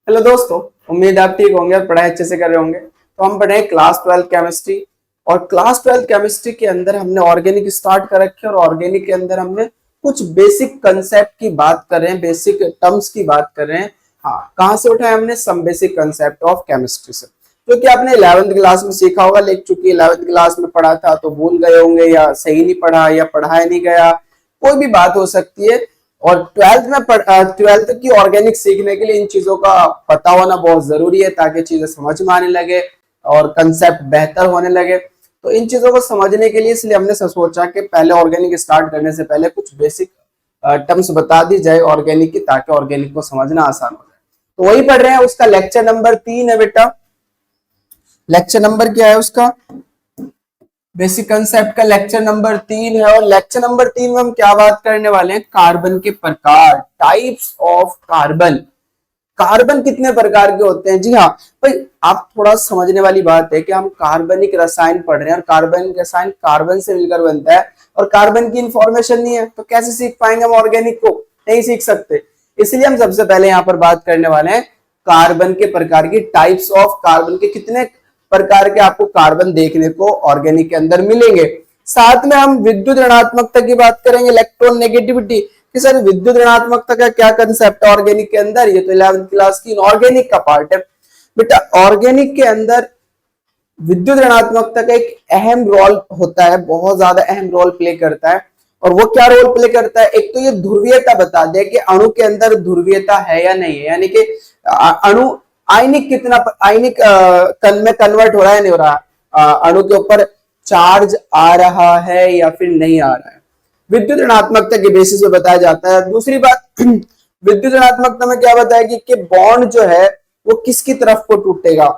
Hello दोस्तों, उम्मीद आप ठीक होंगे और पढ़ाई अच्छे से कर रहे होंगे। तो हम पढ़े क्लास 12 केमिस्ट्री और क्लास 12 केमिस्ट्री के अंदर हमने ऑर्गेनिक स्टार्ट कर रखे और ऑर्गेनिक के अंदर हमने कुछ बेसिक कंसेप्ट की बात कर रहे हैं, बेसिक टर्म्स की बात कर रहे हैं। हाँ, कहाँ से उठाए हमने? Some basic concept of chemistry से, जो कि आपने 11th क्लास में सीखा होगा। लेकिन चूंकि 11th क्लास में पढ़ा था तो भूल गए होंगे, या सही नहीं पढ़ा, या पढ़ाया नहीं गया, कोई भी बात हो सकती है। और 12th की ऑर्गेनिक सीखने के लिए इन चीजों का पता होना बहुत जरूरी है, ताकि चीजें समझ में आने लगे और कंसेप्ट बेहतर होने लगे। तो इन चीजों को समझने के लिए इसलिए हमने सोचा कि पहले ऑर्गेनिक स्टार्ट करने से पहले कुछ बेसिक टर्म्स बता दी जाए ऑर्गेनिक की, ताकि ऑर्गेनिक को समझना आसान हो जाए। तो वही पढ़ रहे हैं, उसका लेक्चर नंबर 3 है बेटा। लेक्चर नंबर क्या है उसका? बेसिक कंसेप्ट का लेक्चर नंबर 3 है। और लेक्चर नंबर 3 में हम क्या बात करने वाले हैं? कार्बन के प्रकार, टाइप्स ऑफ कार्बन। कार्बन कितने प्रकार के होते हैं? जी हाँ भाई, आप थोड़ा समझने वाली बात है कि हम कार्बनिक रसायन पढ़ रहे हैं और कार्बनिक रसायन कार्बन से मिलकर बनता है और कार्बन की इंफॉर्मेशन नहीं है, तो कैसे सीख पाएंगे हम ऑर्गेनिक को? नहीं सीख सकते। इसलिए हम सबसे पहले यहाँ पर बात करने वाले हैं कार्बन के प्रकार की, टाइप्स ऑफ कार्बन के। कितने प्रकार के आपको कार्बन देखने को ऑर्गेनिक के अंदर मिलेंगे। साथ में हम विद्युत ऋणात्मकता की बात करेंगे, इलेक्ट्रॉन नेगेटिविटी कि सर विद्युत ऋणात्मकता का क्या कंसेप्ट है ऑर्गेनिक के अंदर। ये तो 11th क्लास की ऑर्गेनिक का पार्ट है बेटा। ऑर्गेनिक के अंदर विद्युत ऋणात्मकता का एक अहम रोल होता है, बहुत ज्यादा अहम रोल प्ले करता है। और वो क्या रोल प्ले करता है? एक तो ये ध्रुवीयता बता दे कि अणु के अंदर ध्रुवीयता है या नहीं है, यानी कि अणु आयनिक कितना आयनिक कण में कन्वर्ट हो रहा है, नहीं हो रहा, अणु के ऊपर चार्ज आ रहा है या फिर नहीं आ रहा है। विद्युत ऋणात्मकता के बेसिस पे बताया जाता है। दूसरी बात विद्युत ऋणात्मकता में क्या बताएगी कि बॉन्ड जो है वो किसकी तरफ को टूटेगा,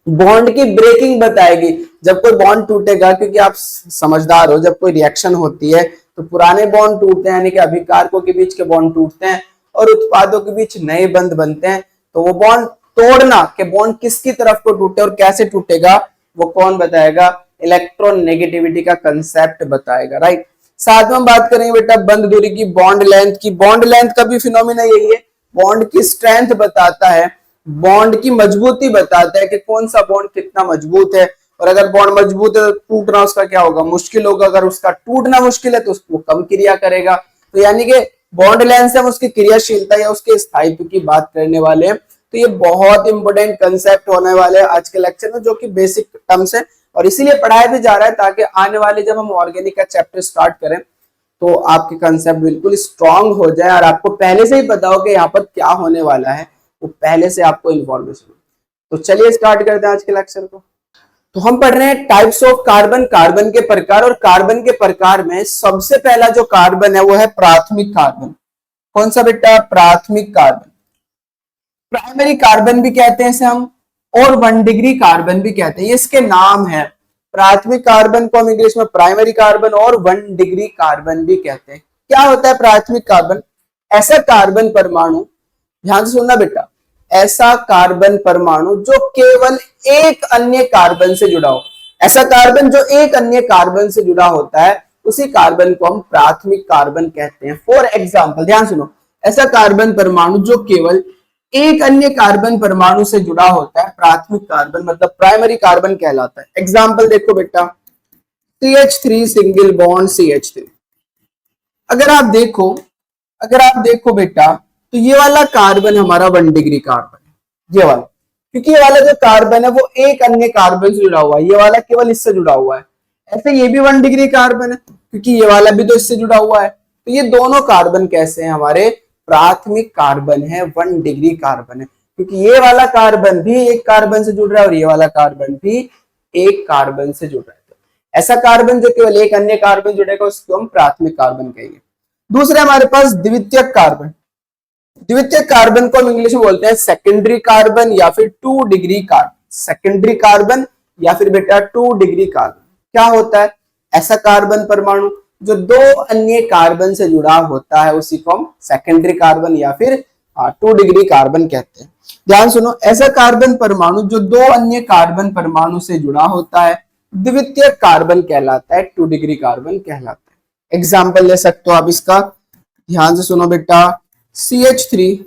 बॉन्ड की ब्रेकिंग बताएगी। जब कोई बॉन्ड टूटेगा, क्योंकि आप समझदार हो, जब कोई रिएक्शन होती है तो पुराने बॉन्ड टूटते हैं, यानी कि अभिकारकों के बीच के बॉन्ड टूटते हैं और उत्पादों के बीच नए बंध बनते हैं। तो वो बॉन्ड तोड़ना कि बॉन्ड किसकी तरफ को टूटे और कैसे टूटेगा, वो कौन बताएगा? इलेक्ट्रॉन नेगेटिविटी का कंसेप्ट बताएगा, राइट। साथ में हम बात करेंगे बेटा बंध दूरी की, बॉन्ड लेंथ की। बॉन्ड लेंथ का भी फिनोमिना यही है, बॉन्ड की स्ट्रेंथ बताता है, बॉन्ड की मजबूती बताता है कि कौन सा बॉन्ड कितना मजबूत है। और अगर बॉन्ड मजबूत है तो टूटना उसका क्या होगा? मुश्किल होगा। अगर उसका टूटना मुश्किल है तो उसको कम क्रिया करेगा। तो यानी कि बॉन्ड लेंथ से हम उसकी क्रियाशीलता या उसके स्थायित्व की बात करने वाले हैं। तो ये बहुत इंपॉर्टेंट कंसेप्ट होने वाले हैं आज के लेक्चर में, जो कि बेसिक टर्म्स है और इसीलिए पढ़ाया भी जा रहा है, ताकि आने वाले जब हम ऑर्गेनिक का चैप्टर स्टार्ट करें तो आपके कंसेप्ट बिल्कुल स्ट्रांग हो जाए और आपको पहले से ही पता हो कि यहाँ पर क्या होने वाला है, वो पहले से आपको इंफॉर्मेशन हो। तो चलिए स्टार्ट करते हैं आज के लेक्चर को। तो हम पढ़ रहे हैं टाइप्स ऑफ कार्बन, कार्बन के प्रकार। और कार्बन के प्रकार में सबसे पहला जो कार्बन है वो है प्राथमिक कार्बन। कौन सा बेटा? प्राथमिक कार्बन। प्राइमरी कार्बन भी कहते हैं इसे हम, और 1 डिग्री कार्बन भी कहते हैं। ये इसके नाम है। प्राथमिक कार्बन को हम इंग्लिश में प्राइमरी कार्बन और 1 डिग्री कार्बन भी कहते हैं। क्या होता है प्राथमिक कार्बन? ऐसा कार्बन परमाणु, ध्यान से सुनना बेटा, ऐसा कार्बन परमाणु जो केवल एक अन्य कार्बन से जुड़ा हो। ऐसा कार्बन जो एक अन्य कार्बन से जुड़ा होता है, उसी कार्बन को हम प्राथमिक कार्बन कहते हैं। फॉर एग्जाम्पल, ध्यान सुनो, ऐसा कार्बन परमाणु जो केवल एक अन्य कार्बन परमाणु से जुड़ा होता है, प्राथमिक कार्बन मतलब प्राइमरी कार्बन कहलाता है। एग्जाम्पल देखो बेटा, CH3 सिंगल बॉन्ड CH3। अगर आप देखो बेटा, तो ये वाला कार्बन हमारा 1 डिग्री कार्बन है, ये वाला, क्योंकि ये वाला जो कार्बन है वो एक अन्य कार्बन से जुड़ा हुआ है, ये वाला केवल इससे जुड़ा हुआ है। ऐसे ये भी 1 डिग्री कार्बन है, क्योंकि ये वाला भी तो इससे जुड़ा हुआ है। तो ये दोनों कार्बन कैसे हैं? हमारे प्राथमिक कार्बन है, 1 डिग्री कार्बन है, क्योंकि ये वाला कार्बन भी एक कार्बन से जुड़ रहा है और ये वाला कार्बन भी एक कार्बन से जुड़ रहा है। ऐसा कार्बन जो केवल एक अन्य कार्बन जुड़ेगा उसको हम प्राथमिक कार्बन कहेंगे। दूसरे हमारे पास द्वितीयक कार्बन। द्वितीयक कार्बन को हम इंग्लिश में बोलते हैं सेकेंडरी कार्बन या फिर 2 डिग्री कार्बन। सेकेंडरी कार्बन या फिर बेटा 2 डिग्री कार्बन क्या होता है? ऐसा कार्बन परमाणु जो 2 अन्य कार्बन से जुड़ा होता है, उसी को हम सेकेंडरी कार्बन या फिर 2 डिग्री कार्बन कहते हैं। ध्यान सुनो, ऐसा कार्बन परमाणु जो 2 अन्य कार्बन परमाणु से जुड़ा होता है द्वितीयक कार्बन कहलाता है, 2 डिग्री कार्बन कहलाता है। एग्जाम्पल ले सकते हो आप इसका, ध्यान से सुनो बेटा, CH3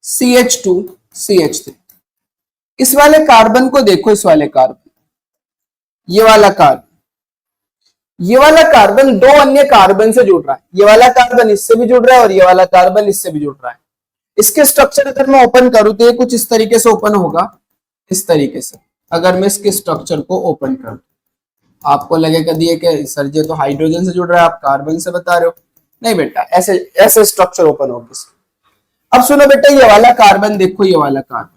CH2 CH3। इस वाले कार्बन को देखो, इस वाले कार्बन, ये वाला कार्बन, ये वाला कार्बन दो अन्य कार्बन से जुड़ रहा है। ये वाला कार्बन इससे भी जुड़ रहा है और ये वाला कार्बन इससे भी जुड़ रहा है। इसके स्ट्रक्चर अगर मैं ओपन करूं तो ये कुछ इस तरीके से ओपन होगा, इस तरीके से। अगर मैं इसके स्ट्रक्चर को ओपन करूं, आपको लगेगा दिए कि सर जी तो हाइड्रोजन से जुड़ रहा है, आप कार्बन से बता रहे हो। नहीं बेटा, ऐसे ऐसे स्ट्रक्चर ओपन होगा। अब सुनो बेटा, ये वाला कार्बन देखो, ये वाला कार्बन,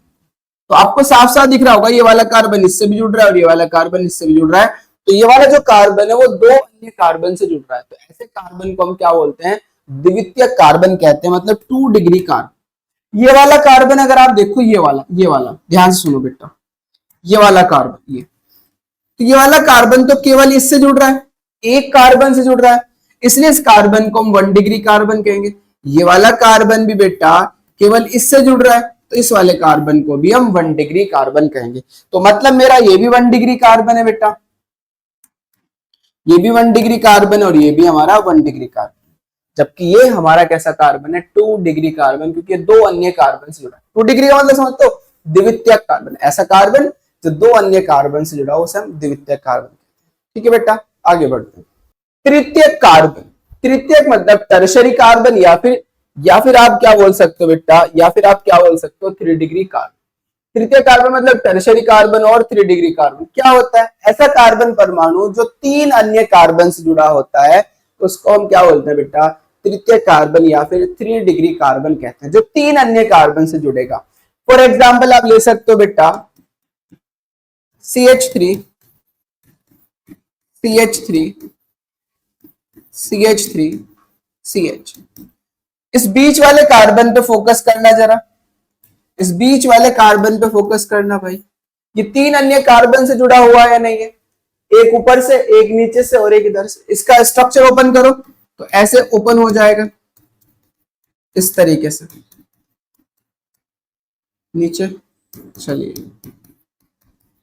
तो आपको साफ साफ दिख रहा होगा ये वाला कार्बन इससे भी जुड़ रहा है और ये वाला कार्बन इससे भी जुड़ रहा है। तो ये वाला जो कार्बन है वो दो अन्य कार्बन से जुड़ रहा है। तो ऐसे कार्बन को हम क्या बोलते हैं? द्वितीयक कार्बन कहते हैं, मतलब 2 डिग्री कार्बन। ये वाला कार्बन अगर आप देखो, ये वाला ध्यान से सुनो बेटा, ये वाला कार्बन, तो ये वाला कार्बन तो केवल इससे जुड़ रहा है, एक कार्बन से जुड़ रहा है, इसलिए इस कार्बन को हम 1 डिग्री कार्बन कहेंगे। ये वाला कार्बन भी बेटा केवल इससे जुड़ रहा है, तो इस वाले कार्बन को भी हम 1 डिग्री कार्बन कहेंगे। तो मतलब मेरा ये भी 1 डिग्री कार्बन है बेटा, ये भी 1 डिग्री कार्बन और ये भी हमारा 1 डिग्री कार्बन, जबकि ये हमारा कैसा कार्बन है? 2 डिग्री कार्बन, क्योंकि दो अन्य कार्बन से जुड़ा है। 2 डिग्री का मतलब समझते हो? द्वितीयक कार्बन, ऐसा कार्बन जो दो अन्य कार्बन से जुड़ा हो उसे हम द्वितीयक कार्बन कहते हैं। ठीक है बेटा, आगे बढ़ते हैं। तृतीयक कार्बन, तृतीयक मतलब टर्शरी कार्बन, या फिर आप क्या बोल सकते हो बेटा, या फिर आप क्या बोल सकते हो? 3 डिग्री कार्बन। तृतीय कार्बन मतलब टर्शरी कार्बन और 3 डिग्री कार्बन। क्या होता है? ऐसा कार्बन परमाणु जो 3 अन्य कार्बन से जुड़ा होता है, उसको हम क्या बोलते हैं बेटा? तृतीय कार्बन या फिर 3 डिग्री कार्बन कहते हैं, जो 3 अन्य कार्बन से जुड़ेगा। फॉर एग्जाम्पल आप ले सकते हो बेटा CH3 CH3 CH3 CH। इस बीच वाले कार्बन पे फोकस करना, जरा इस बीच वाले कार्बन पे फोकस करना भाई। ये 3 अन्य कार्बन से जुड़ा हुआ है या नहीं है? एक ऊपर से, एक नीचे से और एक इधर से। इसका स्ट्रक्चर ओपन करो तो ऐसे ओपन हो जाएगा, इस तरीके से नीचे, चलिए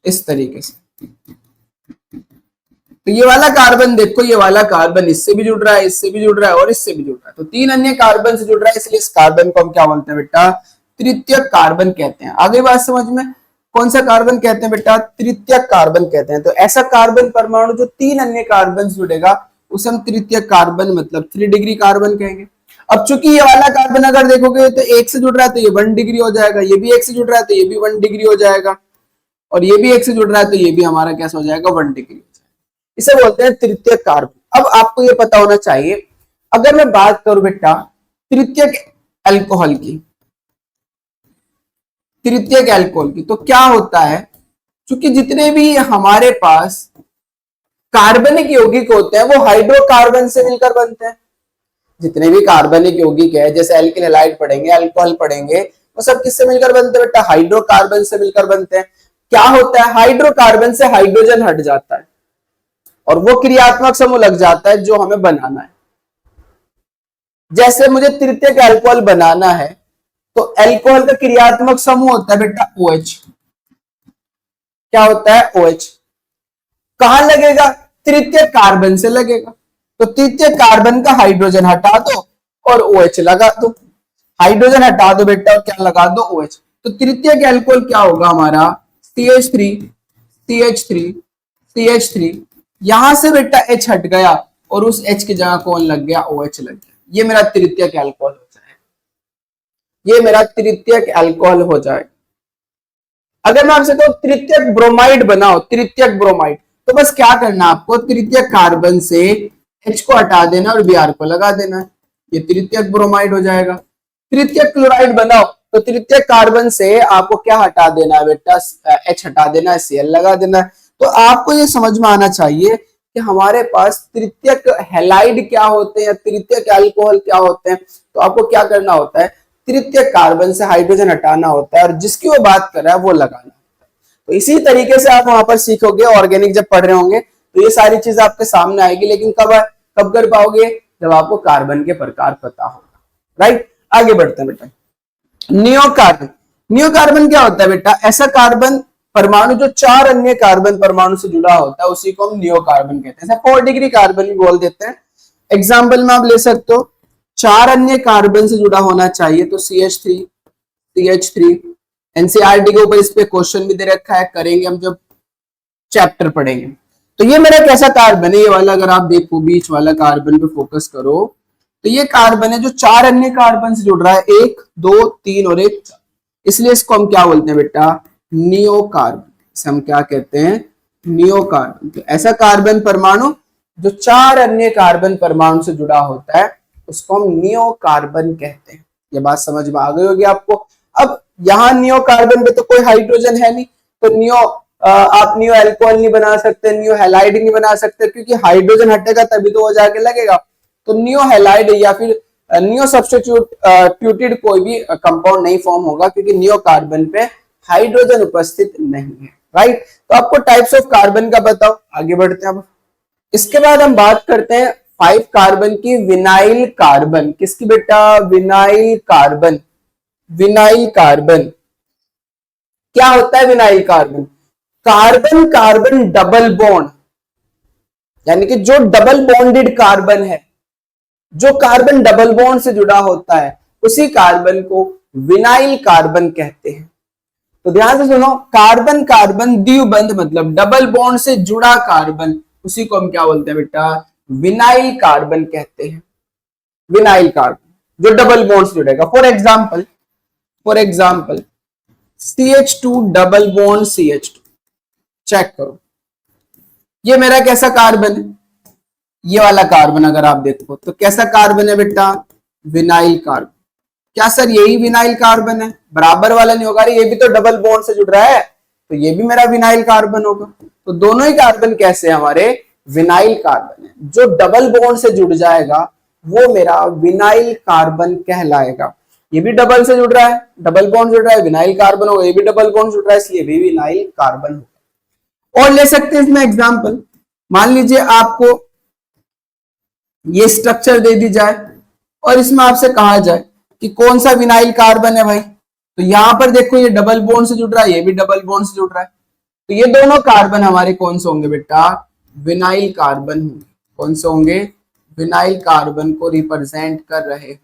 इस तरीके से। तो ये वाला कार्बन देखो, ये वाला कार्बन इससे भी जुड़ रहा है, इससे भी जुड़ रहा है और इससे भी जुड़ रहा है। तो 3 अन्य कार्बन से जुड़ रहा है, इसलिए इस कार्बन को हम क्या बोलते हैं बेटा? तृतीयक कार्बन कहते हैं। आगे बात समझ में, कौन सा कार्बन कहते हैं बेटा? तृतीयक कार्बन कहते हैं। तो ऐसा कार्बन परमाणु जो 3 अन्य कार्बन से जुड़ेगा उसे हम तृतीयक कार्बन मतलब 3 डिग्री कार्बन कहेंगे। अब चूंकि ये वाला कार्बन अगर देखोगे तो 1 से जुड़ रहा है तो ये 1 डिग्री हो जाएगा, ये भी 1 से जुड़ रहा है तो ये भी 1 डिग्री हो जाएगा, और ये भी 1 से जुड़ रहा है तो ये भी हमारा कैसा हो जाएगा? 1 डिग्री हो जाएगा। इसे बोलते हैं तृतीयक कार्बन। अब आपको ये पता होना चाहिए, अगर मैं बात करूं बेटा तृतीयक अल्कोहल की, तृतीयक अल्कोहल की, तो क्या होता है? क्योंकि जितने भी हमारे पास कार्बनिक यौगिक होते हैं वो हाइड्रोकार्बन से मिलकर बनते हैं। जितने भी कार्बनिक यौगिक है, जैसे एल्किल हैलाइड पढ़ेंगे, अल्कोहल पढ़ेंगे, वो सब किससे मिलकर बनते हैं बेटा? हाइड्रोकार्बन से मिलकर बनते हैं। क्या होता है? हाइड्रोकार्बन से हाइड्रोजन हट जाता है और वो क्रियात्मक समूह लग जाता है जो हमें बनाना है। जैसे मुझे तृतीयक अल्कोहल बनाना है तो अल्कोहल का क्रियात्मक समूह होता है बेटा OH। क्या होता है? OH। कहां लगेगा? तृतीय कार्बन से लगेगा। तो तृतीय कार्बन का हाइड्रोजन हटा दो और OH लगा दो। हाइड्रोजन हटा दो बेटा और क्या लगा दो? OH। तो तृतीय अल्कोहल क्या होगा हमारा? CH3 CH3 CH3। यहां से बेटा H हट गया और उस H की जगह कौन लग गया? OH लग गया। ये मेरा तृतीयक अल्कोहल हो जाएगा, ये मेरा तृतीयक अल्कोहल हो जाएगा। अगर मैं आपसे कहूं तृतीयक ब्रोमाइड बनाओ, तृतीयक ब्रोमाइड, तो बस क्या करना आपको? तृतीयक कार्बन से H को हटा देना और Br को लगा देना, ये तृतीयक ब्रोमाइड हो जाएगा। तृतीयक क्लोराइड बनाओ तो तृतीयक कार्बन से आपको क्या हटा देना है बेटा? H हटा देना है, Cl लगा देना है। तो आपको ये समझ में आना चाहिए कि हमारे पास तृतीयक हैलाइड क्या होते हैं, तृतीयक अल्कोहल क्या होते हैं। तो आपको क्या करना होता है? तृतीयक कार्बन से हाइड्रोजन हटाना होता है और जिसकी वो बात कर रहा है वो लगाना होता है। तो इसी तरीके से आप वहां पर सीखोगे, ऑर्गेनिक जब पढ़ रहे होंगे तो ये सारी चीज आपके सामने आएगी। लेकिन कब कर पाओगे? जब आपको कार्बन के प्रकार पता होगा। राइट, आगे बढ़ते हैं बेटा। नियोकार्बन, नियोकार्बन क्या होता है बेटा? ऐसा कार्बन परमाणु जो 4 अन्य कार्बन परमाणु से जुड़ा होता है उसी को हम नियोकार्बन कहते हैं। 4 डिग्री कार्बन भी बोल देते हैं। एग्जाम्पल में आप ले सकते हो, 4 अन्य कार्बन से जुड़ा होना चाहिए तो CH3 CH3। एनसीईआरटी के ऊपर इस पे क्वेश्चन भी दे रखा है, करेंगे हम जब चैप्टर पढ़ेंगे। तो ये मेरा कैसा कार्बन है, ये वाला अगर आप देखो बीच वाला कार्बन पे फोकस करो तो ये कार्बन है जो 4 अन्य कार्बन से जुड़ रहा है, 1 2 3 और 1 4। इसलिए इसको हम क्या बोलते हैं बेटा, नियो कार्बन। इसे हम क्या कहते हैं, नियो कार्बन। तो ऐसा कार्बन परमाणु जो 4 अन्य कार्बन परमाणु से जुड़ा होता है उसको हम नियो कार्बन कहते हैं। ये बात समझ में आ गई होगी आपको। अब यहाँ नियो कार्बन पे तो कोई हाइड्रोजन है नहीं, तो नियो आप नियो एल्कोहल नहीं बना सकते, नियो हैलाइड नहीं बना सकते, क्योंकि हाइड्रोजन हटेगा तभी तो वो जाके लगेगा। तो नियो हैलाइड या फिर नियो सब्स्टिट्यूटेड कोई भी कंपाउंड नहीं फॉर्म होगा, क्योंकि नियो कार्बन पे हाइड्रोजन उपस्थित नहीं है, राइट। तो आपको टाइप्स ऑफ कार्बन का बताओ, आगे बढ़ते हैं अब। इसके बाद हम बात करते हैं 5 कार्बन की, विनाइल कार्बन। किसकी बेटा, विनाइल कार्बन। विनाइल कार्बन क्या होता है, vinyl carbon carbon carbon double bond, यानी कि जो डबल बॉन्डेड कार्बन है, जो कार्बन डबल बॉन्ड से जुड़ा होता है उसी कार्बन को विनाइल कार्बन कहते हैं। तो ध्यान से सुनो, कार्बन कार्बन द्विबंध मतलब डबल बॉन्ड से जुड़ा कार्बन, उसी को हम क्या बोलते हैं बेटा, विनाइल कार्बन कहते हैं। विनाइल कार्बन जो डबल बॉन्ड से जुड़ेगा। For example CH2 double bond CH2, check करो ये मेरा कैसा कार्बन है, ये वाला कार्बन अगर आप देखो तो कैसा कार्बन है बेटा, विनाइल कार्बन। क्या सर यही विनाइल कार्बन है, बराबर वाला नहीं होगा, ये भी तो डबल बॉन्ड से जुड़ रहा है, तो ये भी मेरा विनाइल कार्बन होगा। तो दोनों ही कार्बन कैसे हमारे, विनाइल कार्बन है। जो डबल बॉन्ड से जुड़ जाएगा वो मेरा विनाइल कार्बन कहलाएगा। ये भी डबल से जुड़ रहा है, डबल बॉन्ड जुड़ रहा है, विनाइल कार्बन होगा। ये भी डबल बॉन्ड जुड़ रहा है, इसलिए भी विनाइल कार्बन होगा। और ले सकते हैं इसमें एग्जांपल, मान लीजिए आपको ये स्ट्रक्चर दे दी जाए और इसमें आपसे कहा जाए कि कौन सा विनाइल कार्बन है भाई, तो यहां पर देखो ये डबल बॉन्ड से जुड़ रहा है, ये भी डबल बॉन्ड से जुड़ रहा है, तो ये दोनों कार्बन हमारे कौन से होंगे बेटा, विनाइल कार्बन होंगे। कौन से होंगे, विनाइल कार्बन को रिप्रेजेंट कर रहे होंगे।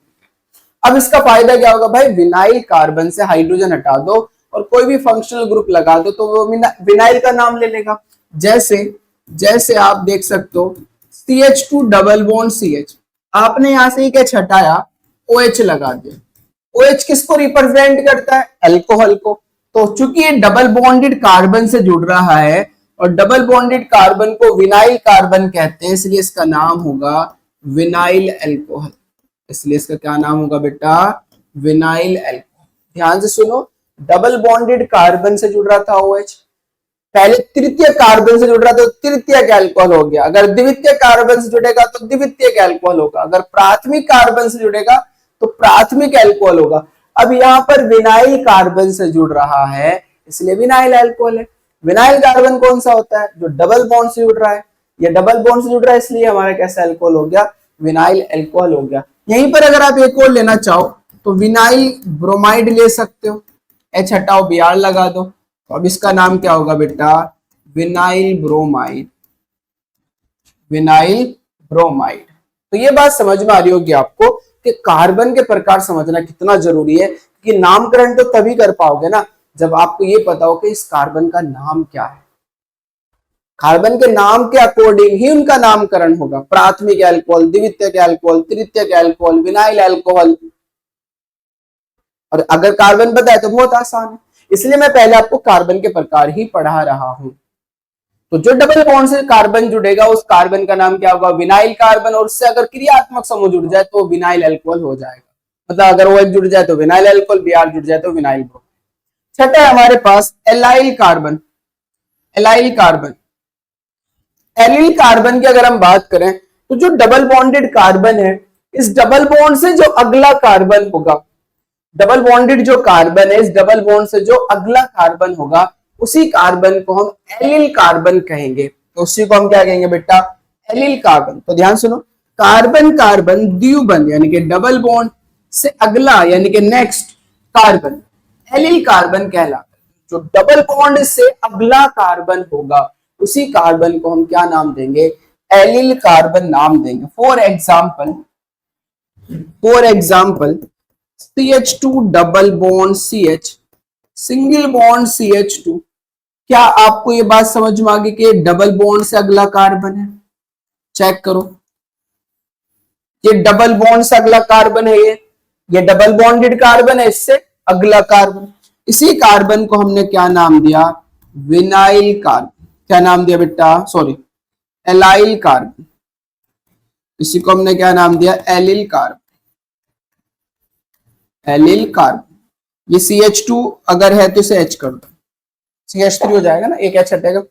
अब इसका फायदा क्या होगा भाई, विनाइल कार्बन से हाइड्रोजन हटा दो और कोई भी फंक्शनल ग्रुप लगा दो तो वो विनाइल का नाम ले लेगा। जैसे आप देख सकते हो CH2 डबल बॉन्ड CH, आपने यहां से एक H हटाया, OH लगा दिया। OH किसको रिप्रेजेंट करता है, अल्कोहल को। तो चूंकि ये डबल बॉन्डेड कार्बन से जुड़ रहा है और डबल बॉन्डेड कार्बन को विनाइल कार्बन कहते हैं, इसलिए इसका नाम होगा विनाइल अल्कोहल। इसलिए इसका क्या नाम होगा बेटा, विनाइल अल्कोहल। ध्यान से सुनो, डबल बॉन्डेड कार्बन से जुड़ रहा था OH, पहले तृतीय कार्बन से जुड़ रहा तो तृतीयक अल्कोहल हो गया, अगर द्वितीय कार्बन से जुड़ेगा तो द्वितीयक अल्कोहल होगा, अगर प्राथमिक कार्बन से जुड़ेगा तो प्राथमिक अल्कोहल होगा। अब यहाँ पर विनाइल कार्बन से जुड़ रहा है इसलिए विनाइल अल्कोहल है। विनाइल कार्बन कौन सा होता है, जो डबल बॉन्ड से जुड़ रहा है, ये डबल बॉन्ड से जुड़ रहा है इसलिए हमारा कैसा अल्कोहल हो गया, विनाइल अल्कोहल हो गया। यहीं पर अगर आप एक और लेना चाहो तो विनाइल ब्रोमाइड ले सकते हो, H हटाओ Br लगा दो, तो अब इसका नाम क्या होगा बेटा, विनाइल ब्रोमाइड। Vinyl bromide. तो ये बात समझ में आ रही होगी आपको कि कार्बन के प्रकार समझना कितना जरूरी है, कि नामकरण तो तभी कर पाओगे ना जब आपको ये पता हो कि इस कार्बन का नाम क्या है। कार्बन के नाम के अकॉर्डिंग ही उनका नामकरण होगा, प्राथमिक अल्कोहल, द्वितीयक अल्कोहल, तृतीयक अल्कोहल, विनाइल अल्कोहल। और अगर कार्बन पता है तो बहुत आसान है, इसलिए मैं पहले आपको कार्बन के प्रकार ही पढ़ा रहा हूं। तो जो डबल बॉन्ड से कार्बन जुड़ेगा उस कार्बन का नाम क्या होगा, विनाइल कार्बन, और उससे अगर क्रियात्मक समूह जुड़ जाए तो विनाइल अल्कोहल हो जाएगा। मतलब अगर OH जुड़ जाए तो विनाइल अल्कोहल, Br जुड़ जाए तो विनाइल ब्रोमाइड। छठा है हमारे पास allyl carbon. Allyl carbon, allyl carbon की अगर हम बात करें तो जो डबल बॉन्डेड कार्बन है, इस डबल बॉन्ड से जो अगला कार्बन होगा, डबल बॉन्डेड जो कार्बन है, इस डबल बॉन्ड से जो अगला कार्बन होगा उसी कार्बन को हम एलिल कार्बन कहेंगे। तो उसी को हम क्या कहेंगे बेटा, एलिल कार्बन। तो ध्यान सुनो, कार्बन कार्बन द्विबंध यानी कि डबल बॉन्ड से अगला यानी कि नेक्स्ट कार्बन एलिल कार्बन कहलाता है। जो डबल बॉन्ड से अगला कार्बन होगा उसी कार्बन को हम क्या नाम देंगे, एलिल कार्बन नाम देंगे। For example CH2 double bond CH, single bond CH2। क्या आपको ये बात समझ में आ गई कि डबल बॉन्ड से अगला कार्बन है? चेक करो, ये डबल बॉन्ड से अगला कार्बन है, ये डबल बॉन्डेड कार्बन है, इससे अगला कार्बन। इसी कार्बन को हमने क्या नाम दिया? Vinyl carbon. क्या नाम दिया बेटा? Sorry, allyl carbon. इसी को हमने क्या नाम दिया? Allyl carbon. Allyl carbon. ये CH2 अगर है तो इसे H कर दो, CH3 हो जाएगा ना, एक H हटेगा,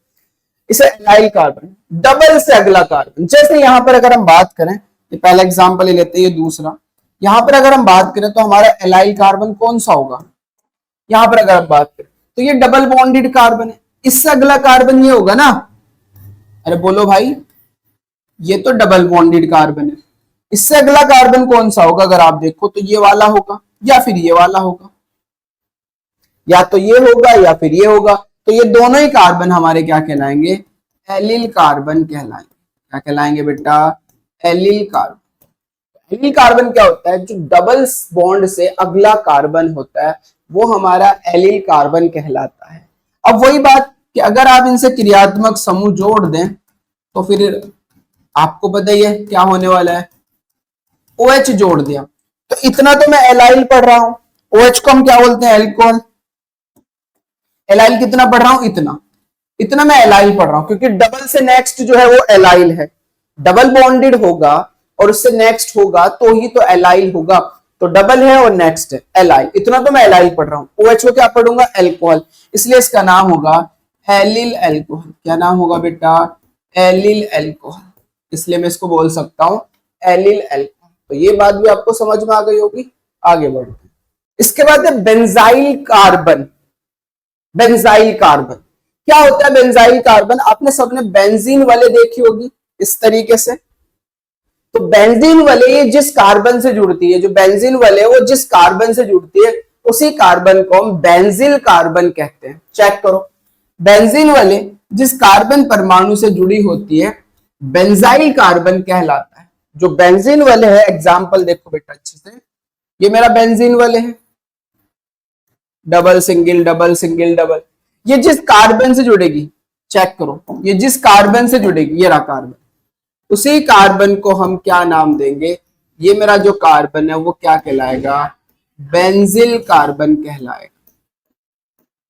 इसे एलाइल कार्बन। डबल से अगला कार्बन, जैसे यहां पर अगर हम बात करें, ये पहला एग्जांपल ले लेते हैं, ये दूसरा। यहां पर अगर हम बात करें तो हमारा एलाइल कार्बन कौन सा होगा? यहां पर अगर हम बात करें तो ये डबल बॉन्डेड कार्बन है, इससे अगला कार्बन ये होगा ना। अरे बोलो भाई, ये तो डबल बॉन्डेड कार्बन है, इससे अगला कार्बन कौन सा होगा? अगर आप देखो तो ये वाला होगा या फिर ये वाला होगा, या तो ये होगा या फिर ये होगा। तो ये दोनों ही कार्बन हमारे क्या कहलाएंगे? एलिल कार्बन कहलाएंगे। क्या कहलाएंगे बेटा? Allele carbon. एलिल कार्बन क्या होता है? जो डबल बॉन्ड से अगला कार्बन होता है वो हमारा एलिल कार्बन कहलाता है। अब वही बात कि अगर आप इनसे क्रियात्मक समूह जोड़ दें तो फिर आपको पता ही है क्या होने वाला है। OH जोड़ दिया तो इतना तो मैं एलाइल पढ़ रहा हूं, OH को हम क्या बोलते हैं? एल्कोहल। एलाइल कितना पढ़ रहा हूं? इतना। इतना मैं एलाइल पढ़ रहा हूं क्योंकि डबल से नेक्स्ट जो है वो एलाइल है। डबल बॉन्डेड होगा और उससे नेक्स्ट होगा तो ही तो एलाइल होगा। तो डबल है और नेक्स्ट है एलाइल, इतना तो मैं एलाइल पढ़ रहा हूं। OH को क्या पढ़ूंगा? एल्कोहल, इसलिए इसका नाम होगा एलिल एल्कोहल। क्या नाम होगा बेटा? Allyl alcohol. इसलिए मैं इसको बोल सकता हूं एलिल एल्कोहल। तो ये बात भी आपको समझ में आ गई होगी। आगे बढ़ते हैं। इसके बाद है बेंजाइल कार्बन। बेंजाइल कार्बन क्या होता है? बेंजाइल कार्बन आपने सबने बेंजीन वाले देखी होगी इस तरीके से। तो बेंजीन वाले ये जिस कार्बन से जुड़ती है, जो बेंजीन वाले वो जिस कार्बन से जुड़ती है उसी कार्बन को हम बेंजिल कार्बन कहते हैं। चेक करो, बेंजीन वाले जिस कार्बन परमाणु से जुड़ी होती है बेंजाइल कार्बन कहलाता है। जो बेंजीन वाले है, एग्जाम्पल देखो बेटा अच्छे से, ये मेरा बेंजीन वाले है, double single double single double. ये जिस कार्बन से जुड़ेगी, चेक करो, ये जिस कार्बन से जुड़ेगी, ये रहा कार्बन, उसी कार्बन को हम क्या नाम देंगे? ये मेरा जो कार्बन है वो क्या कहलाएगा? बेंजिल कार्बन कहलाएगा।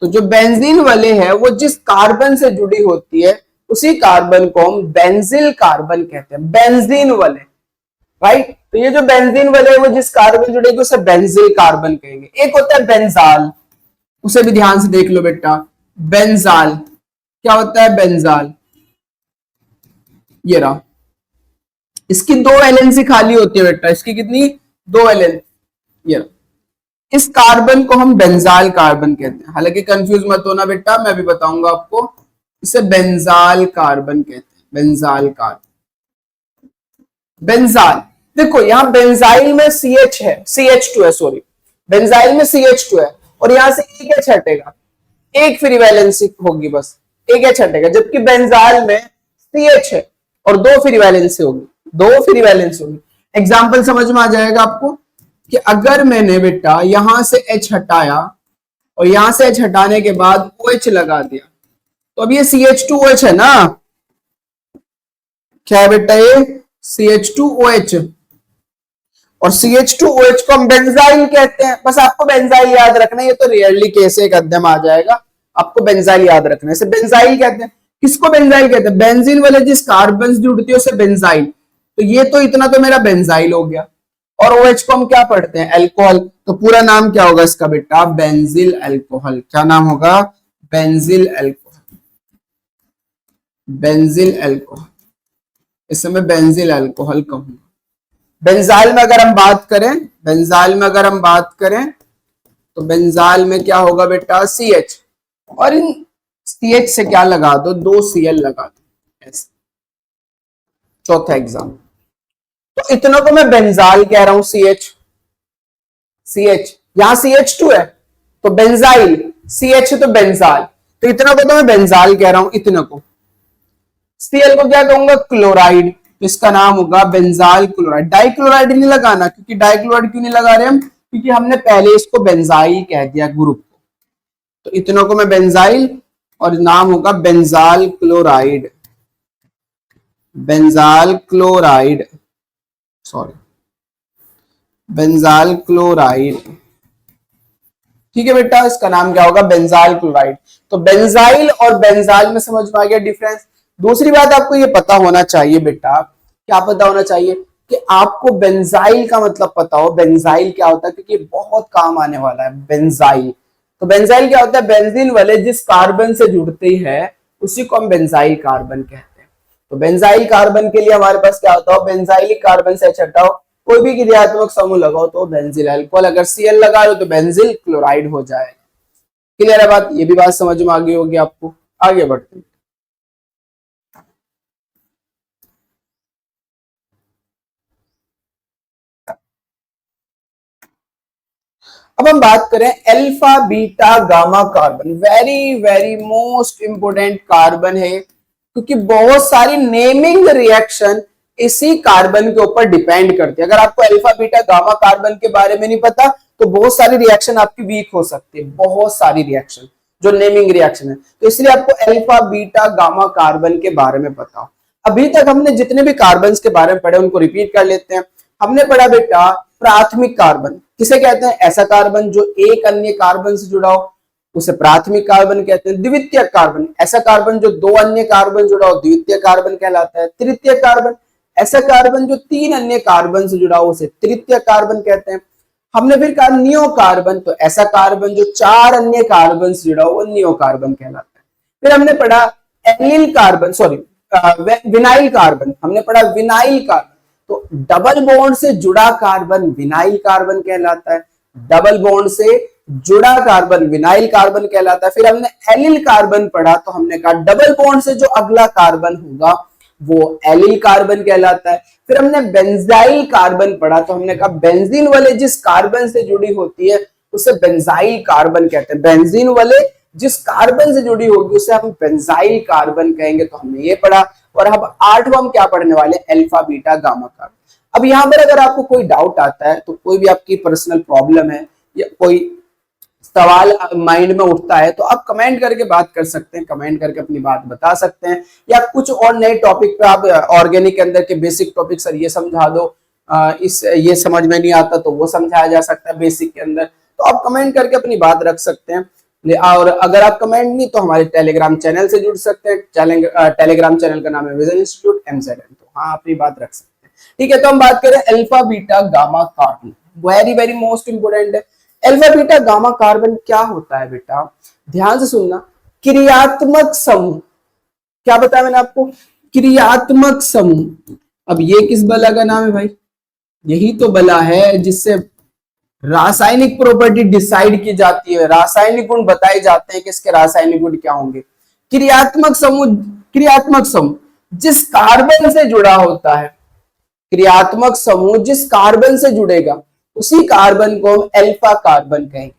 तो जो बेंजीन वाले है वो जिस कार्बन से जुड़ी होती है उसी कार्बन को हम बेंजिल कार्बन कहते हैं। बेंजीन वाले, राइट। तो ये जो बेंजीन वाले है वो जिस कार्बन जुड़ेगी उसे बेंजिल कार्बन कहेंगे। एक होता है बेंजाल, उसे भी ध्यान से देख लो बेटा। बेंजाल क्या होता है? बेंजाल, ये रहा, इसकी 2 वैलेंसी खाली होती है बेटा। इसकी कितनी? 2 वैलेंसी। ये रहा, इस कार्बन को हम बेंजाल कार्बन कहते हैं। हालांकि कंफ्यूज मत होना बेटा, मैं भी बताऊंगा आपको। इसे बेंजाल कार्बन कहते हैं, बेंजाल कार्बन। बेंजाल देखो, यहां बेंजाइल में CH है, CH2 है, सॉरी, बेंजाइल में CH2 है और यहां से एक H हटेगा, एक फ्री वैलेंसी होगी, बस एक H हटेगा। जबकि बेंजाल में CH है और 2 फ्री वैलेंसी होगी, 2 फ्री वैलेंसी होगी। एग्जाम्पल समझ में आ जाएगा आपको कि अगर मैंने बेटा यहां से H हटाया और यहां से H हटाने के बाद OH लगा दिया तो अब ये CH2OH है ना। क्या है बेटा? ये CH2OH, और CH2OH को हम बेंजाइल कहते हैं। बस आपको बेंजाइल याद रखना है, ये तो रेयरली केस एक अध्ययन आ जाएगा, आपको बेंजाइल याद रखना है। इसे बेंजाइल कहते हैं। किसको बेंजाइल कहते हैं? बेंजीन वाले जिस कार्बन से जुड़ती है उसे बेंजाइल। तो ये तो इतना तो मेरा बेंजाइल हो गया। और OH को हम क्या पढ़ते हैं? एल्कोहल। तो पूरा नाम क्या होगा इसका बेटा? Benzyl alcohol. क्या नाम होगा? Benzyl alcohol. बेंजिल एल्कोहल, इसे मैं बेंजिल एल्कोहल कहूंगा। बेंजाल में अगर हम बात करें, बेंजाल में अगर हम बात करें तो बेंजाल में क्या होगा बेटा? CH, और इन CH से क्या लगा दो? 2 Cl लगा दो, ऐसे। चौथा एग्जाम, तो इतना को मैं बेंजाल कह रहा हूं, CH। यहां CH2 है तो बेंजाइल, CH है तो बेंजाल, तो इतना को तो मैं बेंजाल कह रहा हूं, इतना को। Cl को क्या कहूंगा? क्लोराइड, तो इसका नाम होगा बेंजाल क्लोराइड। डाइक्लोराइड नहीं लगाना, क्योंकि डाइक्लोराइड क्यों नहीं लगा रहे हम? क्योंकि हमने पहले इसको बेंजाइल कह दिया ग्रुप को, तो इतनों को मैं बेंजाइल, और नाम होगा benzal chloride, benzal chloride, sorry benzal chloride. ठीक है बेटा, इसका नाम क्या होगा, बेंजाल क्लोराइड। तो बेंजाइल और बेंजाल में समझ में आ गया डिफरेंस। दूसरी बात आपको ये पता होना चाहिए बेटा, क्या पता होना चाहिए कि आपको बेंजाइल का मतलब पता हो, बेंजाइल क्या होता है, क्योंकि बहुत काम आने वाला है बेंजाइल। तो बेंजाइल क्या होता है, बेंजीन वाले जिस कार्बन से जुड़ते हैं उसी को हम बेंजाइल कार्बन कहते हैं। तो बेंजाइल कार्बन के लिए हमारे पास क्या होता है, बेंजाइलिक कार्बन से हटाओ, कोई भी क्रियात्मक समूह लगाओ तो बेंजील अल्कोहल, अगर Cl लगा रहे हो तो बेंजील क्लोराइड हो जाएगा। क्लियर है बात, ये भी बात समझ में आ गई होगी आपको। आगे बढ़ते हैं। अब हम बात करें alpha beta gamma carbon, very very most important carbon है, क्योंकि बहुत सारी नेमिंग रिएक्शन इसी कार्बन के ऊपर डिपेंड करती है। अगर आपको अल्फा बीटा गामा कार्बन के बारे में नहीं पता तो बहुत सारी रिएक्शन आपकी वीक हो सकती है, बहुत सारी रिएक्शन जो नेमिंग रिएक्शन है। तो इसलिए आपको अल्फा बीटा गामा कार्बन के बारे में पता हो। अभी तक हमने जितने भी कार्बन के बारे में पढ़े उनको रिपीट कर लेते हैं। हमने पढ़ा बेटा प्राथमिक कार्बन किसे कहते हैं, ऐसा कार्बन जो एक अन्य कार्बन से जुड़ा हो उसे प्राथमिक कार्बन कहते हैं। द्वितीय कार्बन, ऐसा कार्बन जो दो अन्य कार्बन जुड़ा हो द्वितीय कार्बन कहलाता है। तृतीय कार्बन, ऐसा कार्बन जो तीन अन्य कार्बन से जुड़ा हो उसे तृतीय कार्बन कहते हैं। हमने फिर कहा नियो कार्बन, तो ऐसा कार्बन जो चार अन्य कार्बन से जुड़ा हो वो नियो कार्बन कहलाता है। फिर हमने पढ़ा एनिल कार्बन, सॉरी विनाइल कार्बन, हमने पढ़ा विनाइल कार्बन, तो डबल बॉन्ड से जुड़ा कार्बन विनाइल कार्बन कहलाता है। डबल बॉन्ड से जुड़ा कार्बन विनाइल कार्बन कहलाता है। फिर हमने एलिल कार्बन पढ़ा, तो हमने कहा डबल बॉन्ड से जो अगला कार्बन होगा वो एलिल कार्बन कहलाता है। फिर हमने बेंजाइल कार्बन पढ़ा, तो हमने कहा बेंजीन वाले जिस कार्बन से जुड़ी होती है उसे बेंजाइल कार्बन कहते हैं। बेंजीन वाले जिस कार्बन से जुड़ी होगी उसे हम बेंजाइल कार्बन कहेंगे। तो हमने ये पढ़ा। और अब आठवां हम क्या पढ़ने वाले, अल्फा बीटा गामा कार्बन। अब यहां पर अगर आपको कोई डाउट आता है, तो कोई भी आपकी पर्सनल प्रॉब्लम है या कोई सवाल माइंड में उठता है, तो आप कमेंट करके बात कर सकते हैं, कमेंट करके अपनी बात बता सकते हैं। या कुछ और नए टॉपिक पे आप ऑर्गेनिक के अंदर के बेसिक टॉपिक सर ये समझा दो, ये समझ में नहीं आता तो वो समझाया जा सकता है बेसिक के अंदर, तो आप कमेंट करके अपनी बात रख सकते हैं। और अगर आप कमेंट नहीं तो हमारे टेलीग्राम चैनल से जुड़ सकते हैं। टेलीग्राम चैनल का नाम है विजन इंस्टीट्यूट MZN, तो हाँ अपनी बात रख सकते हैं। ठीक है, तो हम बात करें alpha beta gamma carbon, very very most important है। अल्फा बीटा गामा कार्बन क्या होता है बेटा, ध्यान से सुनना। क्रियात्मक समूह, क्या बताया मैंने आपको, क्रियात्मक समूह। अब ये किस बला का नाम है भाई, यही तो बला है जिससे रासायनिक प्रॉपर्टी डिसाइड की जाती है, रासायनिक गुण बताए जाते हैं कि इसके रासायनिक गुण क्या होंगे। क्रियात्मक समूह, क्रियात्मक समूह जिस कार्बन से जुड़ा होता है, क्रियात्मक समूह जिस कार्बन से जुड़ेगा उसी कार्बन को हम अल्फा कार्बन कहेंगे।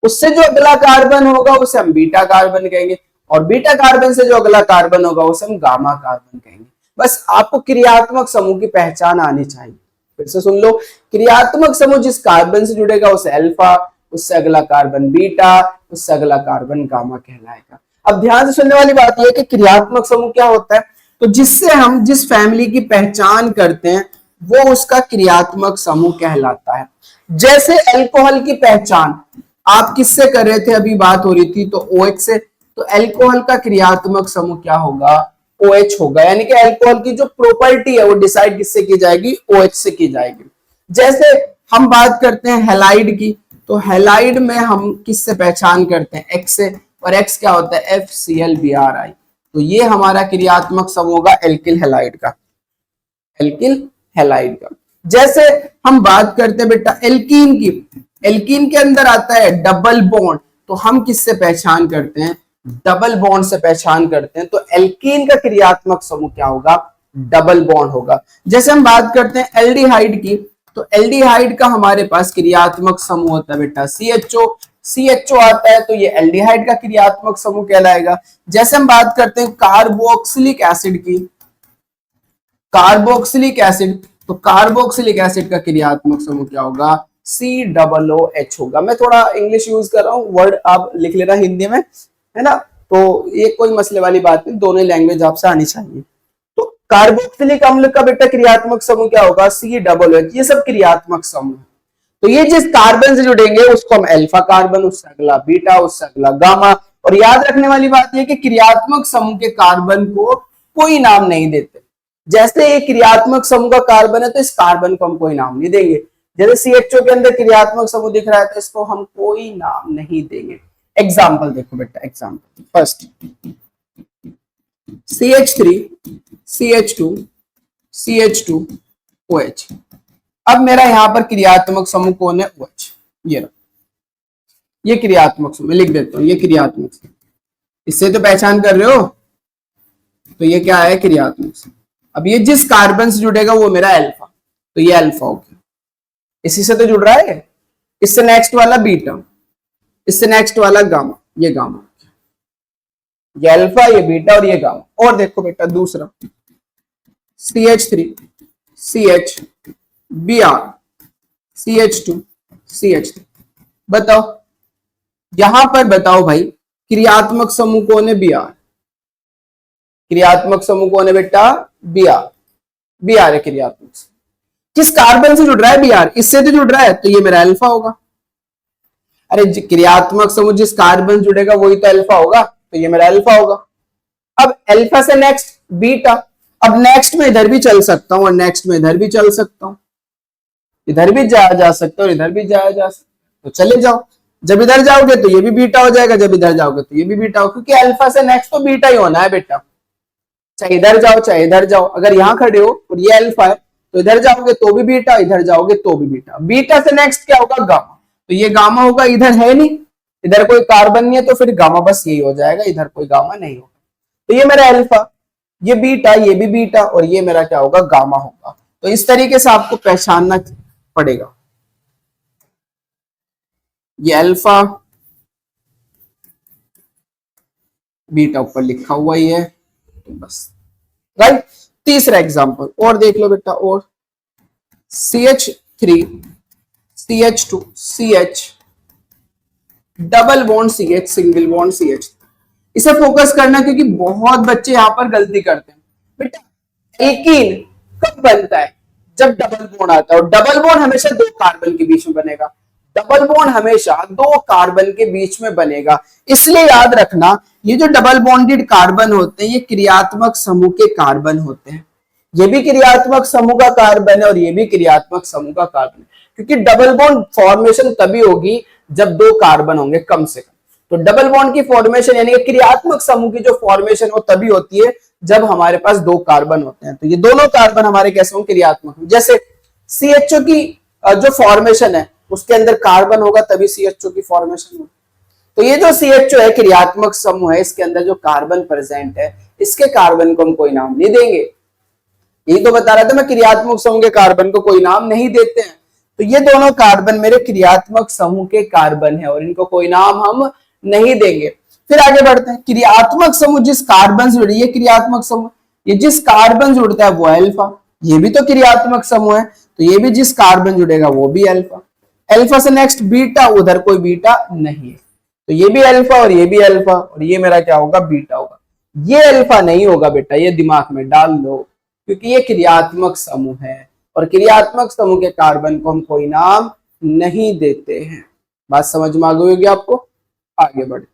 उससे जो अगला कार्बन होगा उसे हम बीटा कार्बन कहेंगे, और बीटा कार्बन से जो अगला कार्बन होगा उसे हम गामा कार्बन कहेंगे। बस आपको क्रियात्मक समूह की पहचान आनी चाहिए। फिर से सुन लो, क्रियात्मक समूह जिस कार्बन से जुड़ेगा उसे अल्फा, उससे अगला कार्बन बीटा, उससे अगला कार्बन गामा कहलाएगा। अब ध्यान से सुनने वाली बात यह है कि क्रियात्मक समूह क्या होता है, तो जिससे हम जिस फैमिली की पहचान करते हैं वो उसका क्रियात्मक समूह कहलाता है। जैसे अल्कोहल की पहचान आप किससे कर रहे थे, अभी बात हो रही थी तो OH से, तो अल्कोहल का क्रियात्मक समूह क्या होगा, OH होगा। यानी कि अल्कोहल की जो प्रॉपर्टी है वो डिसाइड किससे की जाएगी, OH से की जाएगी। जैसे हम बात करते हैं हैलाइड की, तो हैलाइड में हम किससे पहचान करते हैं, X से, और X क्या होता है, FClBrI। तो ये हमारा क्रियात्मक समूह होगा एल्किल हैलाइड का, एल्किल हैलाइड का। जैसे हम बात करते हैं बेटा एल्कीन की, एल्कीन के अंदर आता है डबल बॉन्ड, तो हम किससे पहचान करते हैं, डबल बॉन्ड से पहचान करते हैं। तो एल्कीन का क्रियात्मक समूह क्या होगा, डबल बॉन्ड होगा। जैसे हम बात करते हैं एल्डिहाइड की, तो एल्डिहाइड का हमारे पास क्रियात्मक समूह होता है बेटा CHO, CHO आता है तो ये एल्डिहाइड का क्रियात्मक समूह कहलाएगा। जैसे हम बात करते हैं कार्बोक्सिलिक एसिड की, कार्बोक्सिलिक एसिड, तो कार्बोक्सिलिक एसिड का क्रियात्मक समूह क्या होगा, COOH होगा। मैं थोड़ा इंग्लिश यूज कर रहा हूँ, वर्ड आप लिख लेना हिंदी में, है ना, तो ये कोई मसले वाली बात नहीं, दोनों लैंग्वेज आपसे आनी चाहिए। तो कार्बोक्सिलिक अम्ल का बेटा क्रियात्मक समूह क्या होगा? COOH। ये सब क्रियात्मक समूह है। तो ये जिस कार्बन से जुड़ेंगे उसको हम अल्फा कार्बन, उससे अगला बीटा, उससे अगला गामा। और याद रखने वाली बात यह कि क्रियात्मक समूह के कार्बन को कोई नाम नहीं देते। जैसे ये क्रियात्मक समूह का कार्बन है तो इस कार्बन को हम कोई नाम नहीं देंगे। जैसे CHO के अंदर क्रियात्मक समूह दिख रहा है तो इसको हम कोई नाम नहीं देंगे। एग्जाम्पल देखो बेटा, example first CH3 CH2 CH2OH। अब मेरा यहां पर क्रियात्मक समूह कौन है? OH। ये रहा, ये क्रियात्मक समूह लिख देता हूं, ये क्रियात्मक समूह, इससे तो पहचान कर रहे हो। तो ये क्या है? क्रियात्मक समूह। अब ये जिस कार्बन से जुड़ेगा वो मेरा अल्फा, तो ये अल्फा हो गया। इसी से तो जुड़ रहा है। इससे नेक्स्ट वाला बीटा, इससे नेक्स्ट वाला गामा, ये गामा, ये अल्फा, ये बीटा और ये गामा। और देखो बेटा दूसरा CH3 CH Br CH2 CH3। बताओ यहां पर, बताओ भाई क्रियात्मक समूह कौन है? Br। क्रियात्मक समूह कौन है बेटा? Br। Br है क्रियात्मक समूह। किस कार्बन से जुड़ रहा है? Br। इससे तो जुड़ रहा है तो ये मेरा अल्फा होगा। अरे क्रियात्मक समूह जिस कार्बन से जुड़ेगा वही तो अल्फा होगा, तो ये मेरा अल्फा होगा। अब अल्फा से नेक्स्ट बीटा। अब नेक्स्ट में इधर भी चल सकता हूं और नेक्स्ट में इधर भी चल सकता हूं, इधर भी जाया जा सकता है और इधर भी जाया जा सकता है, तो चले जाओ। जब इधर जाओगे तो ये भी बीटा हो जाएगा, जब इधर जाओगे तो ये भी बीटा हो, क्योंकि अल्फा से नेक्स्ट तो बीटा ही होना है बेटा। चाहे इधर जाओ चाहे इधर जाओ, अगर यहां खड़े हो और ये अल्फा है तो इधर जाओगे तो भी बीटा, इधर जाओगे तो भी बीटा। बीटा से नेक्स्ट क्या होगा? गामा। तो ये गामा होगा, इधर है नहीं, इधर कोई कार्बन नहीं है, तो फिर गामा बस यही हो जाएगा, इधर कोई गामा नहीं होगा। तो ये मेरा अल्फा, ये बीटा, ये भी बीटा और ये मेरा क्या होगा? गामा होगा। तो इस तरीके से आपको पहचानना पड़ेगा। ये अल्फा, बीटा ऊपर लिखा हुआ ही है, तो बस राइट। तीसरा एग्जांपल और देख लो बेटा, और CH3 CH2 CH double bond CH single bond CH। इसे फोकस करना क्योंकि बहुत बच्चे यहां पर गलती करते हैं बेटा। एल्कीन कब बनता है? जब डबल बॉन्ड आता है, और डबल बॉन्ड हमेशा दो कार्बन के बीच में बनेगा। डबल बॉन्ड हमेशा दो कार्बन के बीच में बनेगा। इसलिए याद रखना, ये जो डबल बॉन्डेड कार्बन होते हैं ये क्रियात्मक समूह के कार्बन होते हैं। ये भी क्रियात्मक समूह का कार्बन है और ये भी क्रियात्मक समूह का कार्बन है, क्योंकि डबल बॉन्ड फॉर्मेशन तभी होगी जब दो कार्बन होंगे कम से कम। तो डबल बॉन्ड की फॉर्मेशन यानी कि क्रियात्मक समूह की जो फॉर्मेशन वो तभी होती है जब हमारे पास दो कार्बन होते हैं। तो ये दोनों कार्बन हमारे कैसे होंगे? क्रियात्मक। जैसे CHO की जो फॉर्मेशन है उसके अंदर कार्बन होगा तभी CHO की फॉर्मेशन होगी। तो ये जो CHO है क्रियात्मक समूह है, इसके अंदर जो कार्बन प्रेजेंट है इसके कार्बन को हम कोई नाम नहीं देंगे। यही तो बता रहा था मैं, क्रियात्मक समूह के कार्बन को कोई नाम नहीं देते हैं। तो ये दोनों कार्बन मेरे क्रियात्मक समूह के कार्बन है और इनको कोई नाम हम नहीं देंगे। फिर आगे बढ़ते हैं। क्रियात्मक समूह जिस कार्बन से जुड़ी, ये क्रियात्मक समूह, ये जिस कार्बन जुड़ता है वो अल्फा, ये भी तो क्रियात्मक समूह है, तो ये भी जिस कार्बन जुड़ेगा वो भी अल्फा। अल्फा से नेक्स्ट बीटा, उधर कोई बीटा नहीं है, तो ये भी अल्फा और ये भी अल्फा और ये मेरा क्या होगा? बीटा होगा। ये अल्फा नहीं होगा बेटा, ये दिमाग में डाल लो, क्योंकि ये क्रियात्मक समूह है और क्रियात्मक समूह के कार्बन को हम कोई नाम नहीं देते हैं। बात समझ में आ गई होगी आपको? आगे बढ़ते